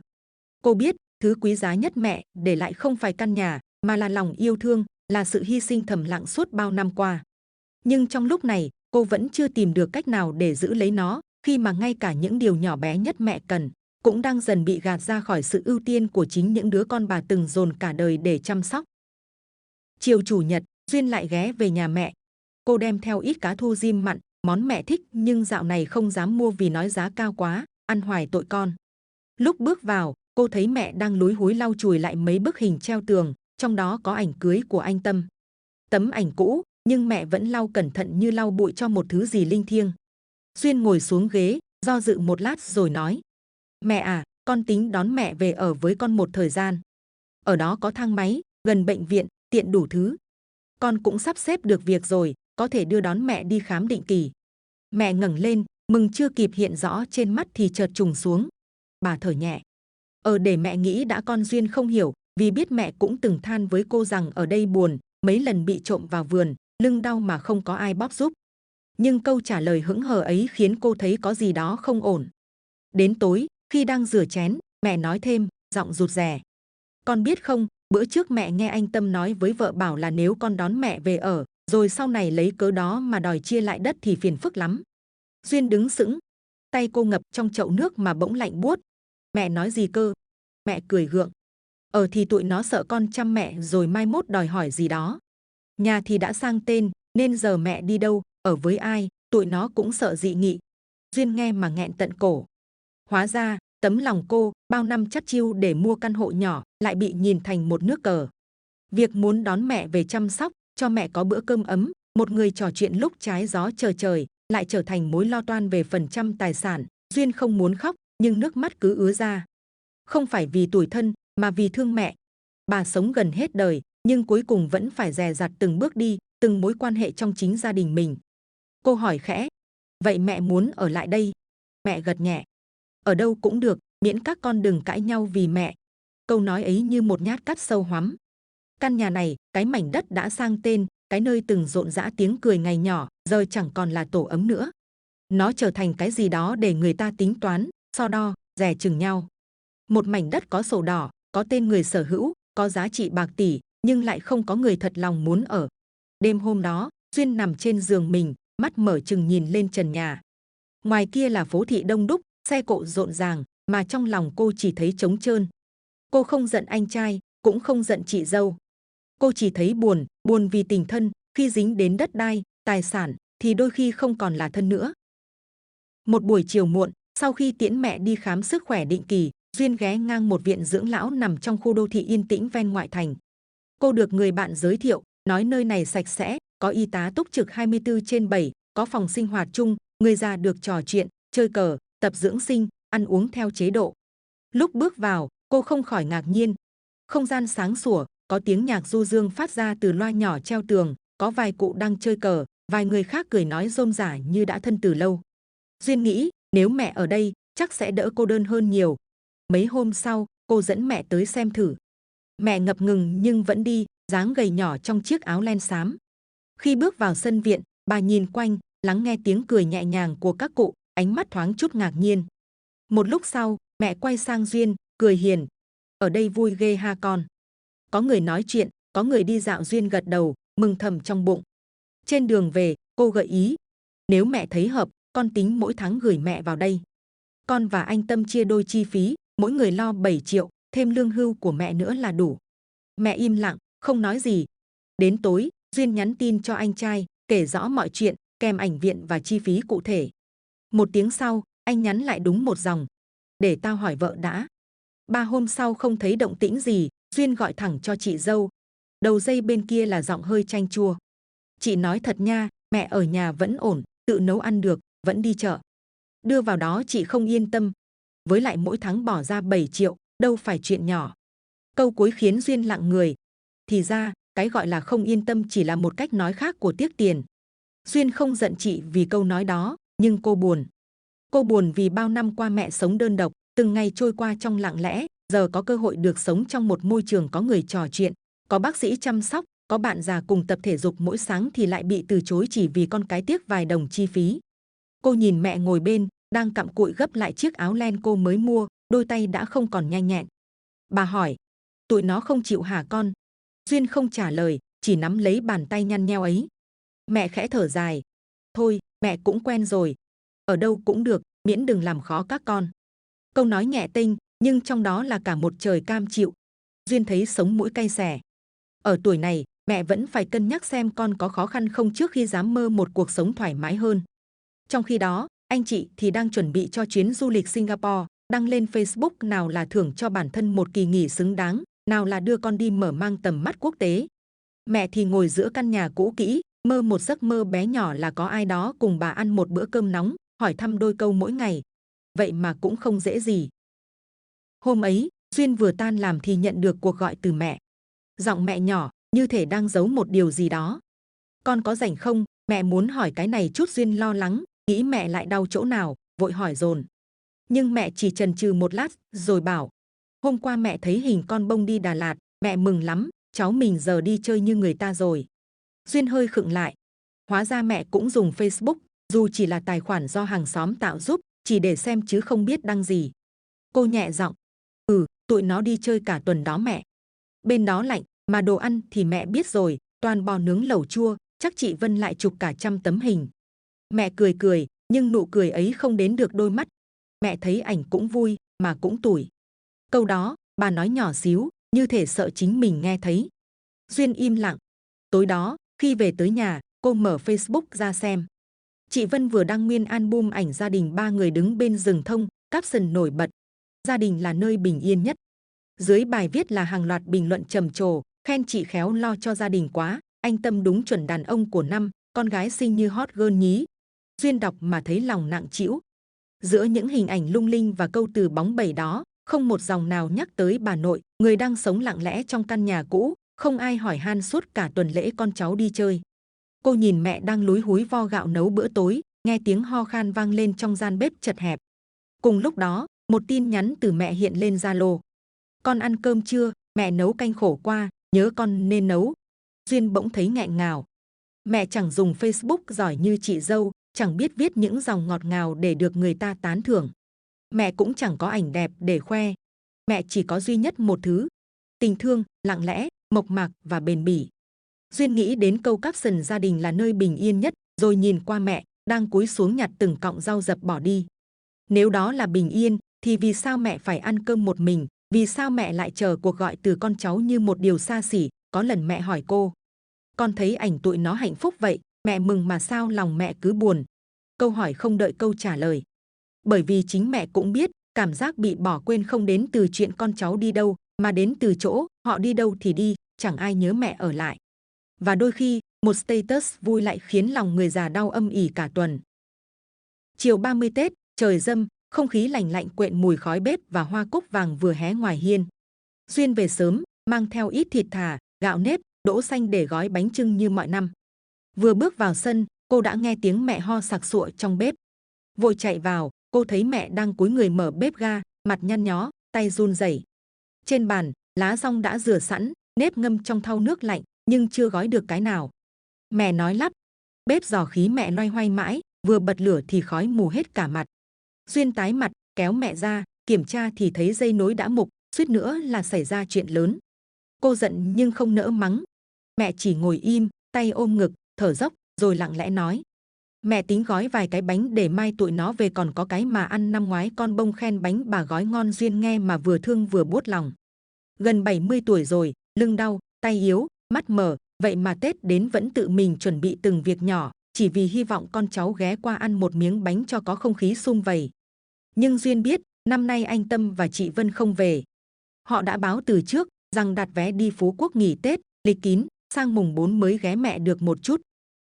Speaker 1: Cô biết, thứ quý giá nhất mẹ để lại không phải căn nhà, mà là lòng yêu thương, là sự hy sinh thầm lặng suốt bao năm qua. Nhưng trong lúc này, cô vẫn chưa tìm được cách nào để giữ lấy nó, khi mà ngay cả những điều nhỏ bé nhất mẹ cần, cũng đang dần bị gạt ra khỏi sự ưu tiên của chính những đứa con bà từng dồn cả đời để chăm sóc. Chiều chủ nhật, Duyên lại ghé về nhà mẹ. Cô đem theo ít cá thu rim mặn, món mẹ thích nhưng dạo này không dám mua vì nói giá cao quá, ăn hoài tội con. Lúc bước vào, cô thấy mẹ đang lúi húi lau chùi lại mấy bức hình treo tường, trong đó có ảnh cưới của anh Tâm. Tấm ảnh cũ, nhưng mẹ vẫn lau cẩn thận như lau bụi cho một thứ gì linh thiêng. Duyên ngồi xuống ghế, do dự một lát rồi nói, mẹ à, con tính đón mẹ về ở với con một thời gian. Ở đó có thang máy, gần bệnh viện, tiện đủ thứ. Con cũng sắp xếp được việc rồi, có thể đưa đón mẹ đi khám định kỳ. Mẹ ngẩng lên, mừng chưa kịp hiện rõ trên mắt thì chợt trùng xuống. Bà thở nhẹ. Để mẹ nghĩ đã, con Duyên không hiểu, vì biết mẹ cũng từng than với cô rằng ở đây buồn, mấy lần bị trộm vào vườn, lưng đau mà không có ai bóp giúp. Nhưng câu trả lời hững hờ ấy khiến cô thấy có gì đó không ổn. Đến tối, khi đang rửa chén, mẹ nói thêm, giọng rụt rè. Con biết không, bữa trước mẹ nghe anh Tâm nói với vợ bảo là nếu con đón mẹ về ở, rồi sau này lấy cớ đó mà đòi chia lại đất thì phiền phức lắm. Duyên đứng sững, tay cô ngập trong chậu nước mà bỗng lạnh buốt. Mẹ nói gì cơ? Mẹ cười gượng. Thì tụi nó sợ con chăm mẹ rồi mai mốt đòi hỏi gì đó. Nhà thì đã sang tên, nên giờ mẹ đi đâu, ở với ai, tụi nó cũng sợ dị nghị. Duyên nghe mà nghẹn tận cổ. Hóa ra, tấm lòng cô, bao năm chắt chiu để mua căn hộ nhỏ, lại bị nhìn thành một nước cờ. Việc muốn đón mẹ về chăm sóc, cho mẹ có bữa cơm ấm, một người trò chuyện lúc trái gió chờ trời, lại trở thành mối lo toan về phần trăm tài sản. Duyên không muốn khóc, nhưng nước mắt cứ ứa ra. Không phải vì tủi thân, mà vì thương mẹ. Bà sống gần hết đời, nhưng cuối cùng vẫn phải dè dặt từng bước đi, từng mối quan hệ trong chính gia đình mình. Cô hỏi khẽ, vậy mẹ muốn ở lại đây? Mẹ gật nhẹ. Ở đâu cũng được, miễn các con đừng cãi nhau vì mẹ. Câu nói ấy như một nhát cắt sâu hoắm. Căn nhà này, cái mảnh đất đã sang tên, cái nơi từng rộn rã tiếng cười ngày nhỏ, giờ chẳng còn là tổ ấm nữa. Nó trở thành cái gì đó để người ta tính toán, so đo, dè chừng nhau. Một mảnh đất có sổ đỏ, có tên người sở hữu, có giá trị bạc tỷ, nhưng lại không có người thật lòng muốn ở. Đêm hôm đó, Duyên nằm trên giường mình, mắt mở trừng nhìn lên trần nhà. Ngoài kia là phố thị đông đúc, xe cộ rộn ràng, mà trong lòng cô chỉ thấy trống trơn. Cô không giận anh trai, cũng không giận chị dâu. Cô chỉ thấy buồn, buồn vì tình thân, khi dính đến đất đai, tài sản, thì đôi khi không còn là thân nữa. Một buổi chiều muộn, sau khi tiễn mẹ đi khám sức khỏe định kỳ, Duyên ghé ngang một viện dưỡng lão nằm trong khu đô thị yên tĩnh ven ngoại thành. Cô được người bạn giới thiệu, nói nơi này sạch sẽ, có y tá túc trực 24/7, có phòng sinh hoạt chung, người già được trò chuyện, chơi cờ, tập dưỡng sinh, ăn uống theo chế độ. Lúc bước vào, cô không khỏi ngạc nhiên. Không gian sáng sủa, có tiếng nhạc du dương phát ra từ loa nhỏ treo tường, có vài cụ đang chơi cờ, vài người khác cười nói rôm rả như đã thân từ lâu. Duyên nghĩ, nếu mẹ ở đây, chắc sẽ đỡ cô đơn hơn nhiều. Mấy hôm sau, cô dẫn mẹ tới xem thử. Mẹ ngập ngừng nhưng vẫn đi, dáng gầy nhỏ trong chiếc áo len xám. Khi bước vào sân viện, bà nhìn quanh, lắng nghe tiếng cười nhẹ nhàng của các cụ, ánh mắt thoáng chút ngạc nhiên. Một lúc sau, mẹ quay sang Duyên, cười hiền. Ở đây vui ghê ha con. Có người nói chuyện, có người đi dạo. Duyên gật đầu, mừng thầm trong bụng. Trên đường về, cô gợi ý. Nếu mẹ thấy hợp, con tính mỗi tháng gửi mẹ vào đây. Con và anh Tâm chia đôi chi phí, mỗi người lo 7 triệu, thêm lương hưu của mẹ nữa là đủ. Mẹ im lặng, không nói gì. Đến tối, Duyên nhắn tin cho anh trai, kể rõ mọi chuyện, kèm ảnh viện và chi phí cụ thể. 1 tiếng sau, anh nhắn lại đúng một dòng. Để tao hỏi vợ đã. 3 hôm sau không thấy động tĩnh gì, Duyên gọi thẳng cho chị dâu. Đầu dây bên kia là giọng hơi chanh chua. Chị nói thật nha, mẹ ở nhà vẫn ổn, tự nấu ăn được, vẫn đi chợ. Đưa vào đó chị không yên tâm. Với lại mỗi tháng bỏ ra 7 triệu, đâu phải chuyện nhỏ. Câu cuối khiến Duyên lặng người. Thì ra, cái gọi là không yên tâm chỉ là một cách nói khác của tiếc tiền. Duyên không giận chị vì câu nói đó, nhưng cô buồn. Cô buồn vì bao năm qua mẹ sống đơn độc, từng ngày trôi qua trong lặng lẽ, giờ có cơ hội được sống trong một môi trường có người trò chuyện, có bác sĩ chăm sóc, có bạn già cùng tập thể dục mỗi sáng thì lại bị từ chối chỉ vì con cái tiếc vài đồng chi phí. Cô nhìn mẹ ngồi bên, đang cặm cụi gấp lại chiếc áo len cô mới mua, đôi tay đã không còn nhanh nhẹn. Bà hỏi, tụi nó không chịu hả con? Duyên không trả lời, chỉ nắm lấy bàn tay nhăn nheo ấy. Mẹ khẽ thở dài. Thôi, mẹ cũng quen rồi. Ở đâu cũng được, miễn đừng làm khó các con. Câu nói nhẹ tênh, nhưng trong đó là cả một trời cam chịu. Duyên thấy sống mũi cay xè. Ở tuổi này, mẹ vẫn phải cân nhắc xem con có khó khăn không trước khi dám mơ một cuộc sống thoải mái hơn. Trong khi đó, anh chị thì đang chuẩn bị cho chuyến du lịch Singapore, đăng lên Facebook nào là thưởng cho bản thân một kỳ nghỉ xứng đáng, nào là đưa con đi mở mang tầm mắt quốc tế. Mẹ thì ngồi giữa căn nhà cũ kỹ, mơ một giấc mơ bé nhỏ là có ai đó cùng bà ăn một bữa cơm nóng, hỏi thăm đôi câu mỗi ngày. Vậy mà cũng không dễ gì. Hôm ấy, Duyên vừa tan làm thì nhận được cuộc gọi từ mẹ. Giọng mẹ nhỏ, như thể đang giấu một điều gì đó. Con có rảnh không? Mẹ muốn hỏi cái này chút. Duyên lo lắng, nghĩ mẹ lại đau chỗ nào, vội hỏi dồn. Nhưng mẹ chỉ chần chừ một lát, rồi bảo. Hôm qua mẹ thấy hình con bông đi Đà Lạt, mẹ mừng lắm, cháu mình giờ đi chơi như người ta rồi. Duyên hơi khựng lại. Hóa ra mẹ cũng dùng Facebook, dù chỉ là tài khoản do hàng xóm tạo giúp, chỉ để xem chứ không biết đăng gì. Cô nhẹ giọng. Tụi nó đi chơi cả tuần đó mẹ. Bên đó lạnh, mà đồ ăn thì mẹ biết rồi, toàn bò nướng lẩu chua, chắc chị Vân lại chụp cả 100 tấm hình. Mẹ cười cười, nhưng nụ cười ấy không đến được đôi mắt. Mẹ thấy ảnh cũng vui, mà cũng tủi. Câu đó, bà nói nhỏ xíu, như thể sợ chính mình nghe thấy. Duyên im lặng. Tối đó, khi về tới nhà, cô mở Facebook ra xem. Chị Vân vừa đăng nguyên album ảnh gia đình 3 người đứng bên rừng thông, caption nổi bật. Gia đình là nơi bình yên nhất. Dưới bài viết là hàng loạt bình luận trầm trồ, khen chị khéo lo cho gia đình quá, anh Tâm đúng chuẩn đàn ông của năm, con gái xinh như hot girl nhí. Duyên đọc mà thấy lòng nặng trĩu. Giữa những hình ảnh lung linh và câu từ bóng bẩy đó, không một dòng nào nhắc tới bà nội, người đang sống lặng lẽ trong căn nhà cũ, không ai hỏi han suốt cả tuần lễ con cháu đi chơi. Cô nhìn mẹ đang lúi húi vo gạo nấu bữa tối, nghe tiếng ho khan vang lên trong gian bếp chật hẹp. Cùng lúc đó, một tin nhắn từ mẹ hiện lên Zalo. Con ăn cơm chưa? Mẹ nấu canh khổ qua, nhớ con nên nấu. Duyên bỗng thấy nghẹn ngào. Mẹ chẳng dùng Facebook giỏi như chị dâu, chẳng biết viết những dòng ngọt ngào để được người ta tán thưởng. Mẹ cũng chẳng có ảnh đẹp để khoe. Mẹ chỉ có duy nhất một thứ. Tình thương, lặng lẽ, mộc mạc và bền bỉ. Duyên nghĩ đến câu caption gia đình là nơi bình yên nhất, rồi nhìn qua mẹ, đang cúi xuống nhặt từng cọng rau dập bỏ đi. Nếu đó là bình yên, thì vì sao mẹ phải ăn cơm một mình, vì sao mẹ lại chờ cuộc gọi từ con cháu như một điều xa xỉ. Có lần mẹ hỏi cô, con thấy ảnh tụi nó hạnh phúc vậy, mẹ mừng mà sao lòng mẹ cứ buồn? Câu hỏi không đợi câu trả lời. Bởi vì chính mẹ cũng biết, cảm giác bị bỏ quên không đến từ chuyện con cháu đi đâu, mà đến từ chỗ họ đi đâu thì đi, chẳng ai nhớ mẹ ở lại. Và đôi khi, một status vui lại khiến lòng người già đau âm ỉ cả tuần. Chiều 30 Tết, trời râm, không khí lành lạnh quện mùi khói bếp và hoa cúc vàng vừa hé ngoài hiên. Duyên về sớm, mang theo ít thịt thà, gạo nếp, đỗ xanh để gói bánh chưng như mọi năm. Vừa bước vào sân, cô đã nghe tiếng mẹ ho sặc sụa trong bếp. Vội chạy vào, cô thấy mẹ đang cúi người mở bếp ga, mặt nhăn nhó, tay run rẩy. Trên bàn, lá dong đã rửa sẵn, nếp ngâm trong thau nước lạnh, nhưng chưa gói được cái nào. Mẹ nói lắp. Bếp giò khí mẹ loay hoay mãi, vừa bật lửa thì khói mù hết cả mặt. Duyên tái mặt, kéo mẹ ra, kiểm tra thì thấy dây nối đã mục, suýt nữa là xảy ra chuyện lớn. Cô giận nhưng không nỡ mắng. Mẹ chỉ ngồi im, tay ôm ngực, thở dốc, rồi lặng lẽ nói. Mẹ tính gói vài cái bánh để mai tụi nó về, còn có cái mà ăn năm ngoái con bông khen bánh bà gói ngon. Duyên nghe mà vừa thương vừa buốt lòng. Gần 70 tuổi rồi, lưng đau, tay yếu, mắt mờ, vậy mà Tết đến vẫn tự mình chuẩn bị từng việc nhỏ, chỉ vì hy vọng con cháu ghé qua ăn một miếng bánh cho có không khí sum vầy. Nhưng Duyên biết, năm nay anh Tâm và chị Vân không về. Họ đã báo từ trước rằng đặt vé đi Phú Quốc nghỉ Tết, lịch kín, sang mùng 4 mới ghé mẹ được một chút.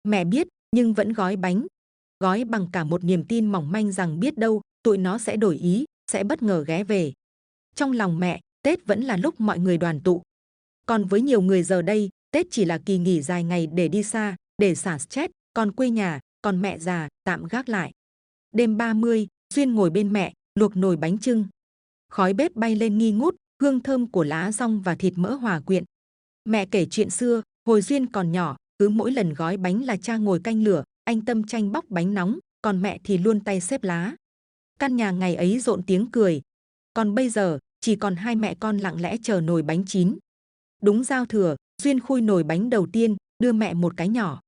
Speaker 1: Mẹ biết, nhưng vẫn gói bánh. Gói bằng cả một niềm tin mỏng manh rằng biết đâu, tụi nó sẽ đổi ý, sẽ bất ngờ ghé về. Trong lòng mẹ, Tết vẫn là lúc mọi người đoàn tụ. Còn với nhiều người giờ đây, Tết chỉ là kỳ nghỉ dài ngày để đi xa, để xả stress, còn quê nhà, còn mẹ già, tạm gác lại. Đêm 30, Duyên ngồi bên mẹ, luộc nồi bánh chưng. Khói bếp bay lên nghi ngút, hương thơm của lá dong và thịt mỡ hòa quyện. Mẹ kể chuyện xưa, hồi Duyên còn nhỏ, cứ mỗi lần gói bánh là cha ngồi canh lửa, anh Tâm tranh bóc bánh nóng, còn mẹ thì luôn tay xếp lá. Căn nhà ngày ấy rộn tiếng cười. Còn bây giờ, chỉ còn hai mẹ con lặng lẽ chờ nồi bánh chín. Đúng giao thừa, Duyên khui nồi bánh đầu tiên, đưa mẹ một cái nhỏ.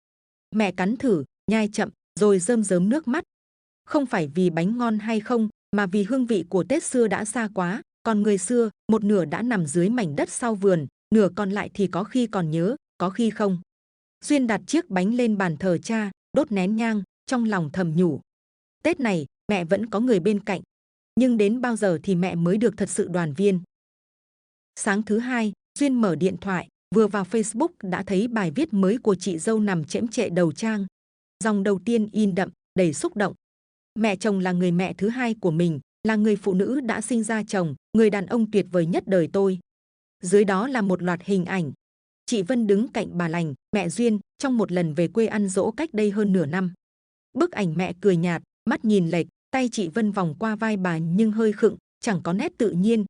Speaker 1: Mẹ cắn thử, nhai chậm, rồi rơm rớm nước mắt. Không phải vì bánh ngon hay không, mà vì hương vị của Tết xưa đã xa quá. Còn người xưa, một nửa đã nằm dưới mảnh đất sau vườn, nửa còn lại thì có khi còn nhớ, có khi không. Duyên đặt chiếc bánh lên bàn thờ cha, đốt nén nhang, trong lòng thầm nhủ. Tết này, mẹ vẫn có người bên cạnh. Nhưng đến bao giờ thì mẹ mới được thật sự đoàn viên? Sáng thứ hai, Duyên mở điện thoại, vừa vào Facebook đã thấy bài viết mới của chị dâu nằm chễm chệ đầu trang. Dòng đầu tiên in đậm, đầy xúc động. Mẹ chồng là người mẹ thứ hai của mình, là người phụ nữ đã sinh ra chồng, người đàn ông tuyệt vời nhất đời tôi. Dưới đó là một loạt hình ảnh. Chị Vân đứng cạnh bà Lành, mẹ Duyên, trong một lần về quê ăn dỗ cách đây hơn nửa năm. Bức ảnh mẹ cười nhạt, mắt nhìn lệch, tay chị Vân vòng qua vai bà nhưng hơi khựng, chẳng có nét tự nhiên.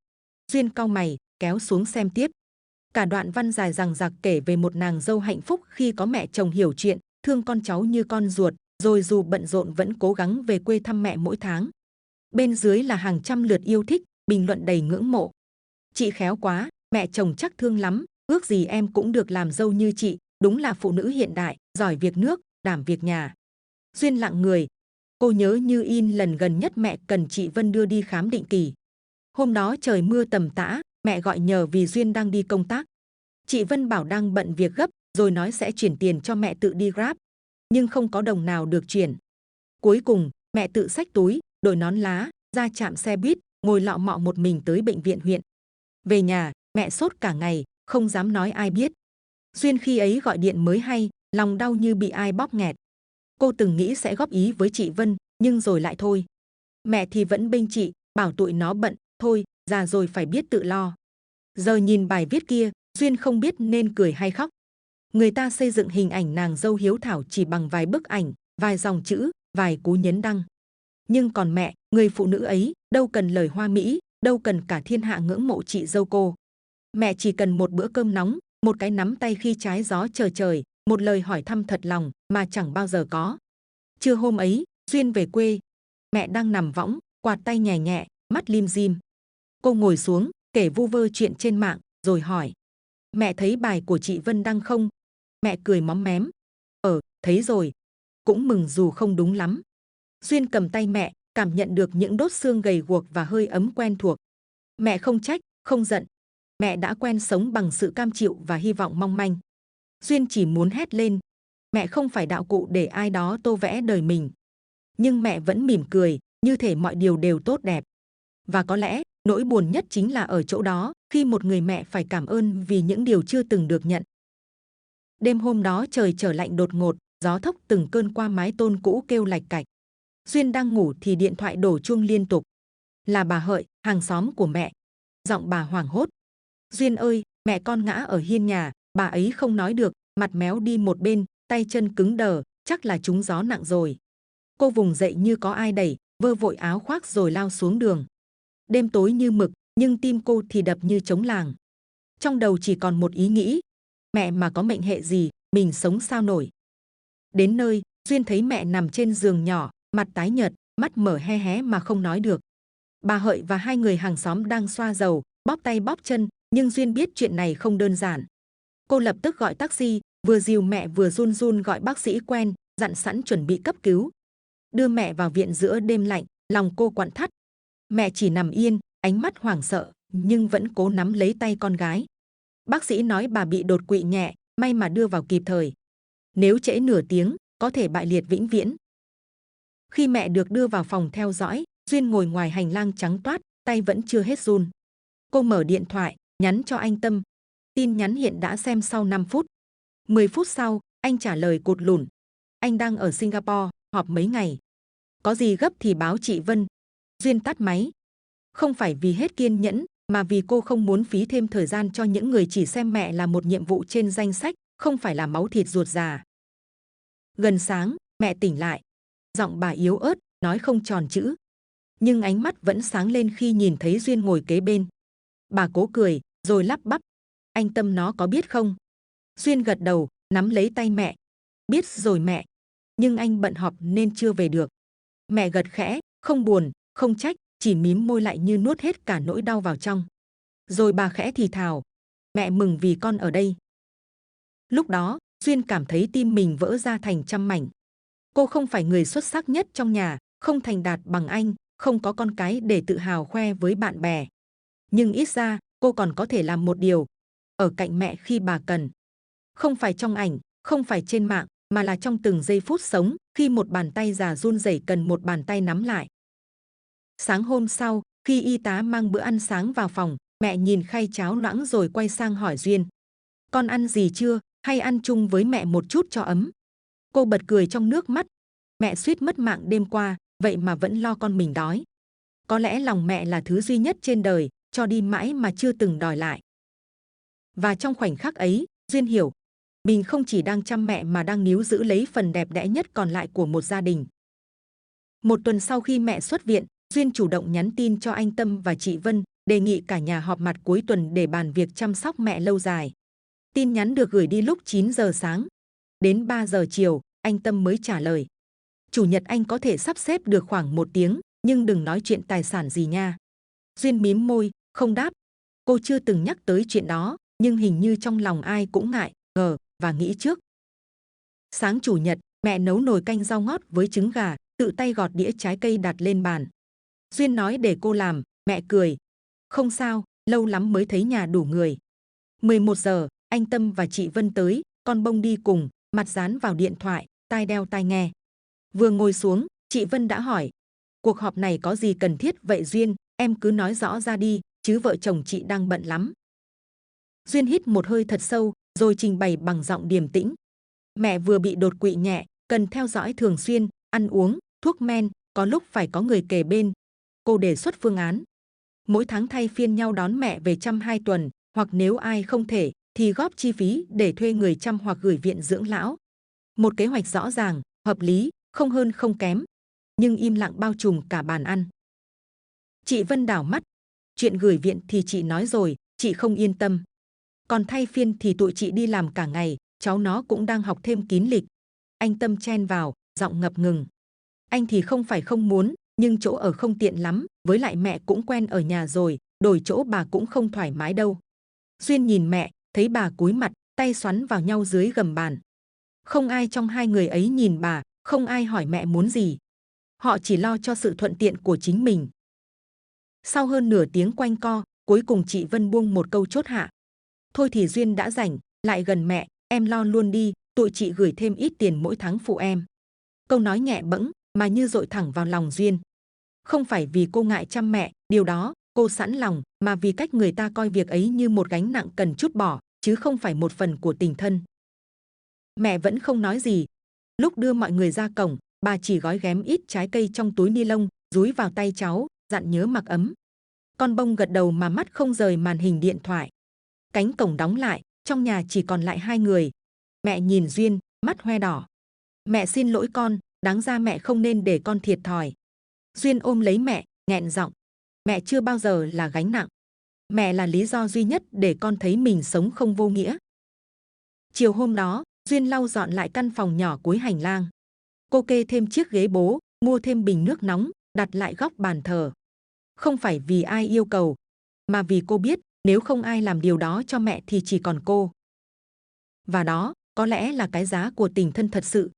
Speaker 1: Duyên cau mày, kéo xuống xem tiếp. Cả đoạn văn dài dằng dặc kể về một nàng dâu hạnh phúc khi có mẹ chồng hiểu chuyện, thương con cháu như con ruột, rồi dù bận rộn vẫn cố gắng về quê thăm mẹ mỗi tháng. Bên dưới là hàng trăm lượt yêu thích, bình luận đầy ngưỡng mộ. Chị khéo quá, mẹ chồng chắc thương lắm, ước gì em cũng được làm dâu như chị, đúng là phụ nữ hiện đại, giỏi việc nước, đảm việc nhà. Duyên lặng người. Cô nhớ như in lần gần nhất mẹ cần chị Vân đưa đi khám định kỳ. Hôm đó trời mưa tầm tã, mẹ gọi nhờ vì Duyên đang đi công tác. Chị Vân bảo đang bận việc gấp, rồi nói sẽ chuyển tiền cho mẹ tự đi Grab. Nhưng không có đồng nào được chuyển. Cuối cùng, mẹ tự xách túi, đội nón lá, ra trạm xe buýt, ngồi lọ mọ một mình tới bệnh viện huyện. Về nhà, mẹ sốt cả ngày, không dám nói ai biết. Duyên khi ấy gọi điện mới hay, lòng đau như bị ai bóp nghẹt. Cô từng nghĩ sẽ góp ý với chị Vân, nhưng rồi lại thôi. Mẹ thì vẫn bênh chị, bảo tụi nó bận, thôi, già rồi phải biết tự lo. Giờ nhìn bài viết kia, Duyên không biết nên cười hay khóc. Người ta xây dựng hình ảnh nàng dâu hiếu thảo chỉ bằng vài bức ảnh, vài dòng chữ, vài cú nhấn đăng. Nhưng còn mẹ, người phụ nữ ấy, đâu cần lời hoa mỹ, đâu cần cả thiên hạ ngưỡng mộ chị dâu cô. Mẹ chỉ cần một bữa cơm nóng, một cái nắm tay khi trái gió chờ trời, một lời hỏi thăm thật lòng mà chẳng bao giờ có. Trưa hôm ấy, Duyên về quê. Mẹ đang nằm võng, quạt tay nhẹ nhẹ, mắt lim dim. Cô ngồi xuống, kể vu vơ chuyện trên mạng, rồi hỏi. Mẹ thấy bài của chị Vân đăng không? Mẹ cười móm mém. Thấy rồi. Cũng mừng dù không đúng lắm. Duyên cầm tay mẹ, cảm nhận được những đốt xương gầy guộc và hơi ấm quen thuộc. Mẹ không trách, không giận. Mẹ đã quen sống bằng sự cam chịu và hy vọng mong manh. Duyên chỉ muốn hét lên. Mẹ không phải đạo cụ để ai đó tô vẽ đời mình. Nhưng mẹ vẫn mỉm cười, như thể mọi điều đều tốt đẹp. Và có lẽ, nỗi buồn nhất chính là ở chỗ đó, khi một người mẹ phải cảm ơn vì những điều chưa từng được nhận. Đêm hôm đó trời trở lạnh đột ngột, gió thốc từng cơn qua mái tôn cũ kêu lạch cạch. Duyên đang ngủ thì điện thoại đổ chuông liên tục. Là bà Hợi, hàng xóm của mẹ. Giọng bà hoảng hốt. Duyên ơi, mẹ con ngã ở hiên nhà, bà ấy không nói được, mặt méo đi một bên, tay chân cứng đờ, chắc là trúng gió nặng rồi. Cô vùng dậy như có ai đẩy, vơ vội áo khoác rồi lao xuống đường. Đêm tối như mực, nhưng tim cô thì đập như trống làng. Trong đầu chỉ còn một ý nghĩ, mẹ mà có mệnh hệ gì, mình sống sao nổi. Đến nơi, Duyên thấy mẹ nằm trên giường nhỏ, mặt tái nhợt, mắt mở hé hé mà không nói được. Bà Hợi và hai người hàng xóm đang xoa dầu, bóp tay bóp chân, nhưng Duyên biết chuyện này không đơn giản. Cô lập tức gọi taxi, vừa dìu mẹ vừa run run gọi bác sĩ quen, dặn sẵn chuẩn bị cấp cứu. Đưa mẹ vào viện giữa đêm lạnh, lòng cô quặn thắt. Mẹ chỉ nằm yên, ánh mắt hoảng sợ, nhưng vẫn cố nắm lấy tay con gái. Bác sĩ nói bà bị đột quỵ nhẹ, may mà đưa vào kịp thời. Nếu trễ nửa tiếng, có thể bại liệt vĩnh viễn. Khi mẹ được đưa vào phòng theo dõi, Duyên ngồi ngoài hành lang trắng toát, tay vẫn chưa hết run. Cô mở điện thoại, nhắn cho anh Tâm. Tin nhắn hiện đã xem sau 5 phút. 10 phút sau, anh trả lời cụt lủn. Anh đang ở Singapore, họp mấy ngày. Có gì gấp thì báo chị Vân. Duyên tắt máy. Không phải vì hết kiên nhẫn, mà vì cô không muốn phí thêm thời gian cho những người chỉ xem mẹ là một nhiệm vụ trên danh sách, không phải là máu thịt ruột già. Gần sáng, mẹ tỉnh lại. Giọng bà yếu ớt, nói không tròn chữ. Nhưng ánh mắt vẫn sáng lên khi nhìn thấy Duyên ngồi kế bên. Bà cố cười, rồi lắp bắp. Anh Tâm nó có biết không? Duyên gật đầu, nắm lấy tay mẹ. Biết rồi mẹ. Nhưng anh bận họp nên chưa về được. Mẹ gật khẽ, không buồn, không trách, chỉ mím môi lại như nuốt hết cả nỗi đau vào trong. Rồi bà khẽ thì thào. Mẹ mừng vì con ở đây. Lúc đó, Duyên cảm thấy tim mình vỡ ra thành trăm mảnh. Cô không phải người xuất sắc nhất trong nhà, không thành đạt bằng anh, không có con cái để tự hào khoe với bạn bè. Nhưng ít ra, cô còn có thể làm một điều. Ở cạnh mẹ khi bà cần. Không phải trong ảnh, không phải trên mạng, mà là trong từng giây phút sống, khi một bàn tay già run rẩy cần một bàn tay nắm lại. Sáng hôm sau, khi y tá mang bữa ăn sáng vào phòng, mẹ nhìn khay cháo loãng rồi quay sang hỏi Duyên. Con ăn gì chưa, hay ăn chung với mẹ một chút cho ấm? Cô bật cười trong nước mắt. Mẹ suýt mất mạng đêm qua, vậy mà vẫn lo con mình đói. Có lẽ lòng mẹ là thứ duy nhất trên đời, cho đi mãi mà chưa từng đòi lại. Và trong khoảnh khắc ấy, Duyên hiểu, mình không chỉ đang chăm mẹ mà đang níu giữ lấy phần đẹp đẽ nhất còn lại của một gia đình. Một tuần sau khi mẹ xuất viện, Duyên chủ động nhắn tin cho anh Tâm và chị Vân, đề nghị cả nhà họp mặt cuối tuần để bàn việc chăm sóc mẹ lâu dài. Tin nhắn được gửi đi lúc 9 giờ sáng. Đến 3 giờ chiều, anh Tâm mới trả lời. Chủ nhật anh có thể sắp xếp được khoảng 1 tiếng, nhưng đừng nói chuyện tài sản gì nha. Duyên mím môi, không đáp. Cô chưa từng nhắc tới chuyện đó, nhưng hình như trong lòng ai cũng ngại, ngờ và nghĩ trước. Sáng chủ nhật, mẹ nấu nồi canh rau ngót với trứng gà, tự tay gọt đĩa trái cây đặt lên bàn. Duyên nói để cô làm, mẹ cười. Không sao, lâu lắm mới thấy nhà đủ người. 11 giờ, anh Tâm và chị Vân tới, con bông đi cùng, mặt dán vào điện thoại, tai đeo tai nghe. Vừa ngồi xuống, chị Vân đã hỏi. Cuộc họp này có gì cần thiết vậy Duyên, em cứ nói rõ ra đi, chứ vợ chồng chị đang bận lắm. Duyên hít một hơi thật sâu, rồi trình bày bằng giọng điềm tĩnh. Mẹ vừa bị đột quỵ nhẹ, cần theo dõi thường xuyên, ăn uống, thuốc men, có lúc phải có người kề bên. Cô đề xuất phương án. Mỗi tháng thay phiên nhau đón mẹ về chăm 2 tuần, hoặc nếu ai không thể, thì góp chi phí để thuê người chăm hoặc gửi viện dưỡng lão. Một kế hoạch rõ ràng, hợp lý, không hơn không kém, nhưng im lặng bao trùm cả bàn ăn. Chị Vân đảo mắt. Chuyện gửi viện thì chị nói rồi, chị không yên tâm. Còn thay phiên thì tụi chị đi làm cả ngày, cháu nó cũng đang học thêm kín lịch. Anh Tâm chen vào, giọng ngập ngừng. Anh thì không phải không muốn, nhưng chỗ ở không tiện lắm, với lại mẹ cũng quen ở nhà rồi, đổi chỗ bà cũng không thoải mái đâu. Duyên nhìn mẹ, thấy bà cúi mặt, tay xoắn vào nhau dưới gầm bàn. Không ai trong hai người ấy nhìn bà, không ai hỏi mẹ muốn gì. Họ chỉ lo cho sự thuận tiện của chính mình. Sau hơn nửa tiếng quanh co, cuối cùng chị Vân buông một câu chốt hạ. Thôi thì Duyên đã rảnh, lại gần mẹ, em lo luôn đi, tụi chị gửi thêm ít tiền mỗi tháng phụ em. Câu nói nhẹ bẫng mà như dội thẳng vào lòng Duyên. Không phải vì cô ngại chăm mẹ, điều đó cô sẵn lòng, mà vì cách người ta coi việc ấy như một gánh nặng cần trút bỏ, chứ không phải một phần của tình thân. Mẹ vẫn không nói gì. Lúc đưa mọi người ra cổng, bà chỉ gói ghém ít trái cây trong túi ni lông, dúi vào tay cháu, dặn nhớ mặc ấm. Con bông gật đầu mà mắt không rời màn hình điện thoại. Cánh cổng đóng lại, trong nhà chỉ còn lại hai người. Mẹ nhìn Duyên, mắt hoe đỏ. Mẹ xin lỗi con, đáng ra mẹ không nên để con thiệt thòi. Duyên ôm lấy mẹ, nghẹn giọng. Mẹ chưa bao giờ là gánh nặng. Mẹ là lý do duy nhất để con thấy mình sống không vô nghĩa. Chiều hôm đó, Duyên lau dọn lại căn phòng nhỏ cuối hành lang. Cô kê thêm chiếc ghế bố, mua thêm bình nước nóng, đặt lại góc bàn thờ. Không phải vì ai yêu cầu, mà vì cô biết nếu không ai làm điều đó cho mẹ thì chỉ còn cô. Và đó, có lẽ là cái giá của tình thân thật sự.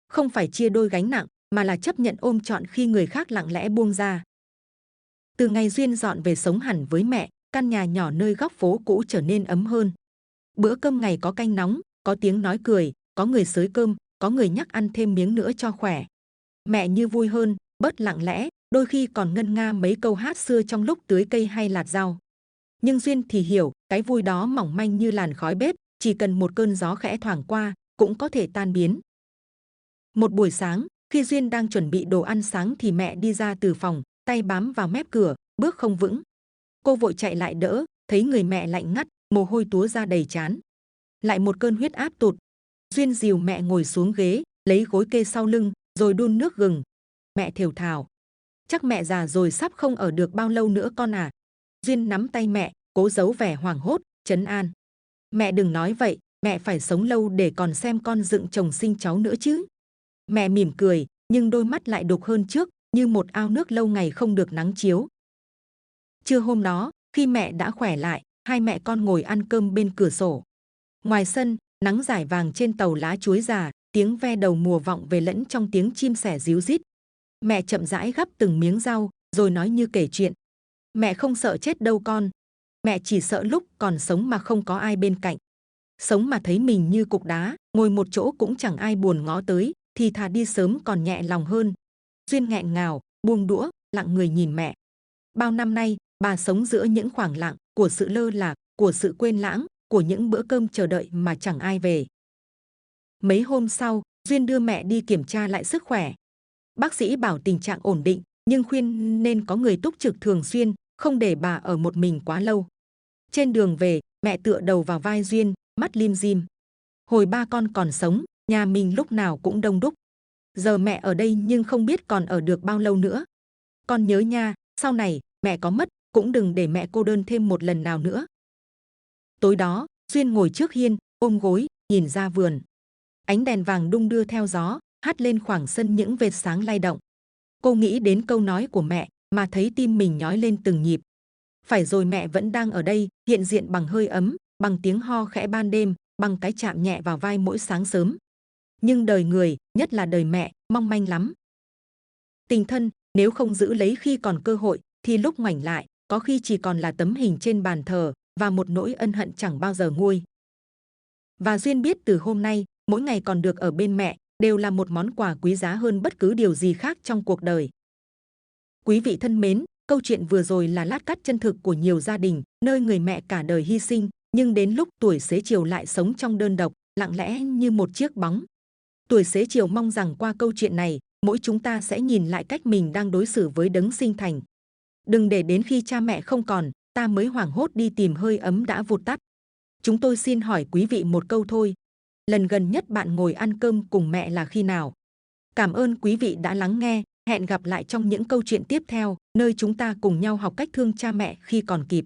Speaker 1: Không phải chia đôi gánh nặng, mà là chấp nhận ôm trọn khi người khác lặng lẽ buông ra. Từ ngày Duyên dọn về sống hẳn với mẹ, căn nhà nhỏ nơi góc phố cũ trở nên ấm hơn. Bữa cơm ngày có canh nóng, có tiếng nói cười, có người xới cơm, có người nhắc ăn thêm miếng nữa cho khỏe. Mẹ như vui hơn, bớt lặng lẽ, đôi khi còn ngân nga mấy câu hát xưa trong lúc tưới cây hay lạt rau. Nhưng Duyên thì hiểu, cái vui đó mỏng manh như làn khói bếp, chỉ cần một cơn gió khẽ thoảng qua, cũng có thể tan biến. Một buổi sáng, khi Duyên đang chuẩn bị đồ ăn sáng thì mẹ đi ra từ phòng, tay bám vào mép cửa, bước không vững. Cô vội chạy lại đỡ, thấy người mẹ lạnh ngắt, mồ hôi túa ra đầy trán. Lại một cơn huyết áp tụt. Duyên dìu mẹ ngồi xuống ghế, lấy gối kê sau lưng, rồi đun nước gừng. Mẹ thều thào. Chắc mẹ già rồi sắp không ở được bao lâu nữa con à. Duyên nắm tay mẹ, cố giấu vẻ hoảng hốt, trấn an. Mẹ đừng nói vậy, mẹ phải sống lâu để còn xem con dựng chồng sinh cháu nữa chứ. Mẹ mỉm cười, nhưng đôi mắt lại đục hơn trước, như một ao nước lâu ngày không được nắng chiếu. Trưa hôm đó, khi mẹ đã khỏe lại, hai mẹ con ngồi ăn cơm bên cửa sổ. Ngoài sân, nắng rải vàng trên tàu lá chuối già, tiếng ve đầu mùa vọng về lẫn trong tiếng chim sẻ ríu rít. Mẹ chậm rãi gắp từng miếng rau, rồi nói như kể chuyện. Mẹ không sợ chết đâu con. Mẹ chỉ sợ lúc còn sống mà không có ai bên cạnh. Sống mà thấy mình như cục đá, ngồi một chỗ cũng chẳng ai buồn ngó tới, thì thà đi sớm còn nhẹ lòng hơn. Duyên nghẹn ngào, buông đũa, lặng người nhìn mẹ. Bao năm nay, bà sống giữa những khoảng lặng của sự lơ là, của sự quên lãng, của những bữa cơm chờ đợi mà chẳng ai về. Mấy hôm sau, Duyên đưa mẹ đi kiểm tra lại sức khỏe. Bác sĩ bảo tình trạng ổn định, nhưng khuyên nên có người túc trực thường xuyên, không để bà ở một mình quá lâu. Trên đường về, mẹ tựa đầu vào vai Duyên, mắt lim dim. Hồi ba con còn sống, nhà mình lúc nào cũng đông đúc. Giờ mẹ ở đây nhưng không biết còn ở được bao lâu nữa. Con nhớ nha, sau này, mẹ có mất, cũng đừng để mẹ cô đơn thêm một lần nào nữa. Tối đó, Duyên ngồi trước hiên, ôm gối, nhìn ra vườn. Ánh đèn vàng đung đưa theo gió, hắt lên khoảng sân những vệt sáng lay động. Cô nghĩ đến câu nói của mẹ, mà thấy tim mình nhói lên từng nhịp. Phải rồi, mẹ vẫn đang ở đây, hiện diện bằng hơi ấm, bằng tiếng ho khẽ ban đêm, bằng cái chạm nhẹ vào vai mỗi sáng sớm. Nhưng đời người, nhất là đời mẹ, mong manh lắm. Tình thân, nếu không giữ lấy khi còn cơ hội, thì lúc ngoảnh lại, có khi chỉ còn là tấm hình trên bàn thờ, và một nỗi ân hận chẳng bao giờ nguôi. Và Duyên biết từ hôm nay, mỗi ngày còn được ở bên mẹ, đều là một món quà quý giá hơn bất cứ điều gì khác trong cuộc đời. Quý vị thân mến, câu chuyện vừa rồi là lát cắt chân thực của nhiều gia đình, nơi người mẹ cả đời hy sinh, nhưng đến lúc tuổi xế chiều lại sống trong đơn độc, lặng lẽ như một chiếc bóng. Tuổi xế chiều mong rằng qua câu chuyện này, mỗi chúng ta sẽ nhìn lại cách mình đang đối xử với đấng sinh thành. Đừng để đến khi cha mẹ không còn, ta mới hoảng hốt đi tìm hơi ấm đã vụt tắt. Chúng tôi xin hỏi quý vị một câu thôi. Lần gần nhất bạn ngồi ăn cơm cùng mẹ là khi nào? Cảm ơn quý vị đã lắng nghe. Hẹn gặp lại trong những câu chuyện tiếp theo, nơi chúng ta cùng nhau học cách thương cha mẹ khi còn kịp.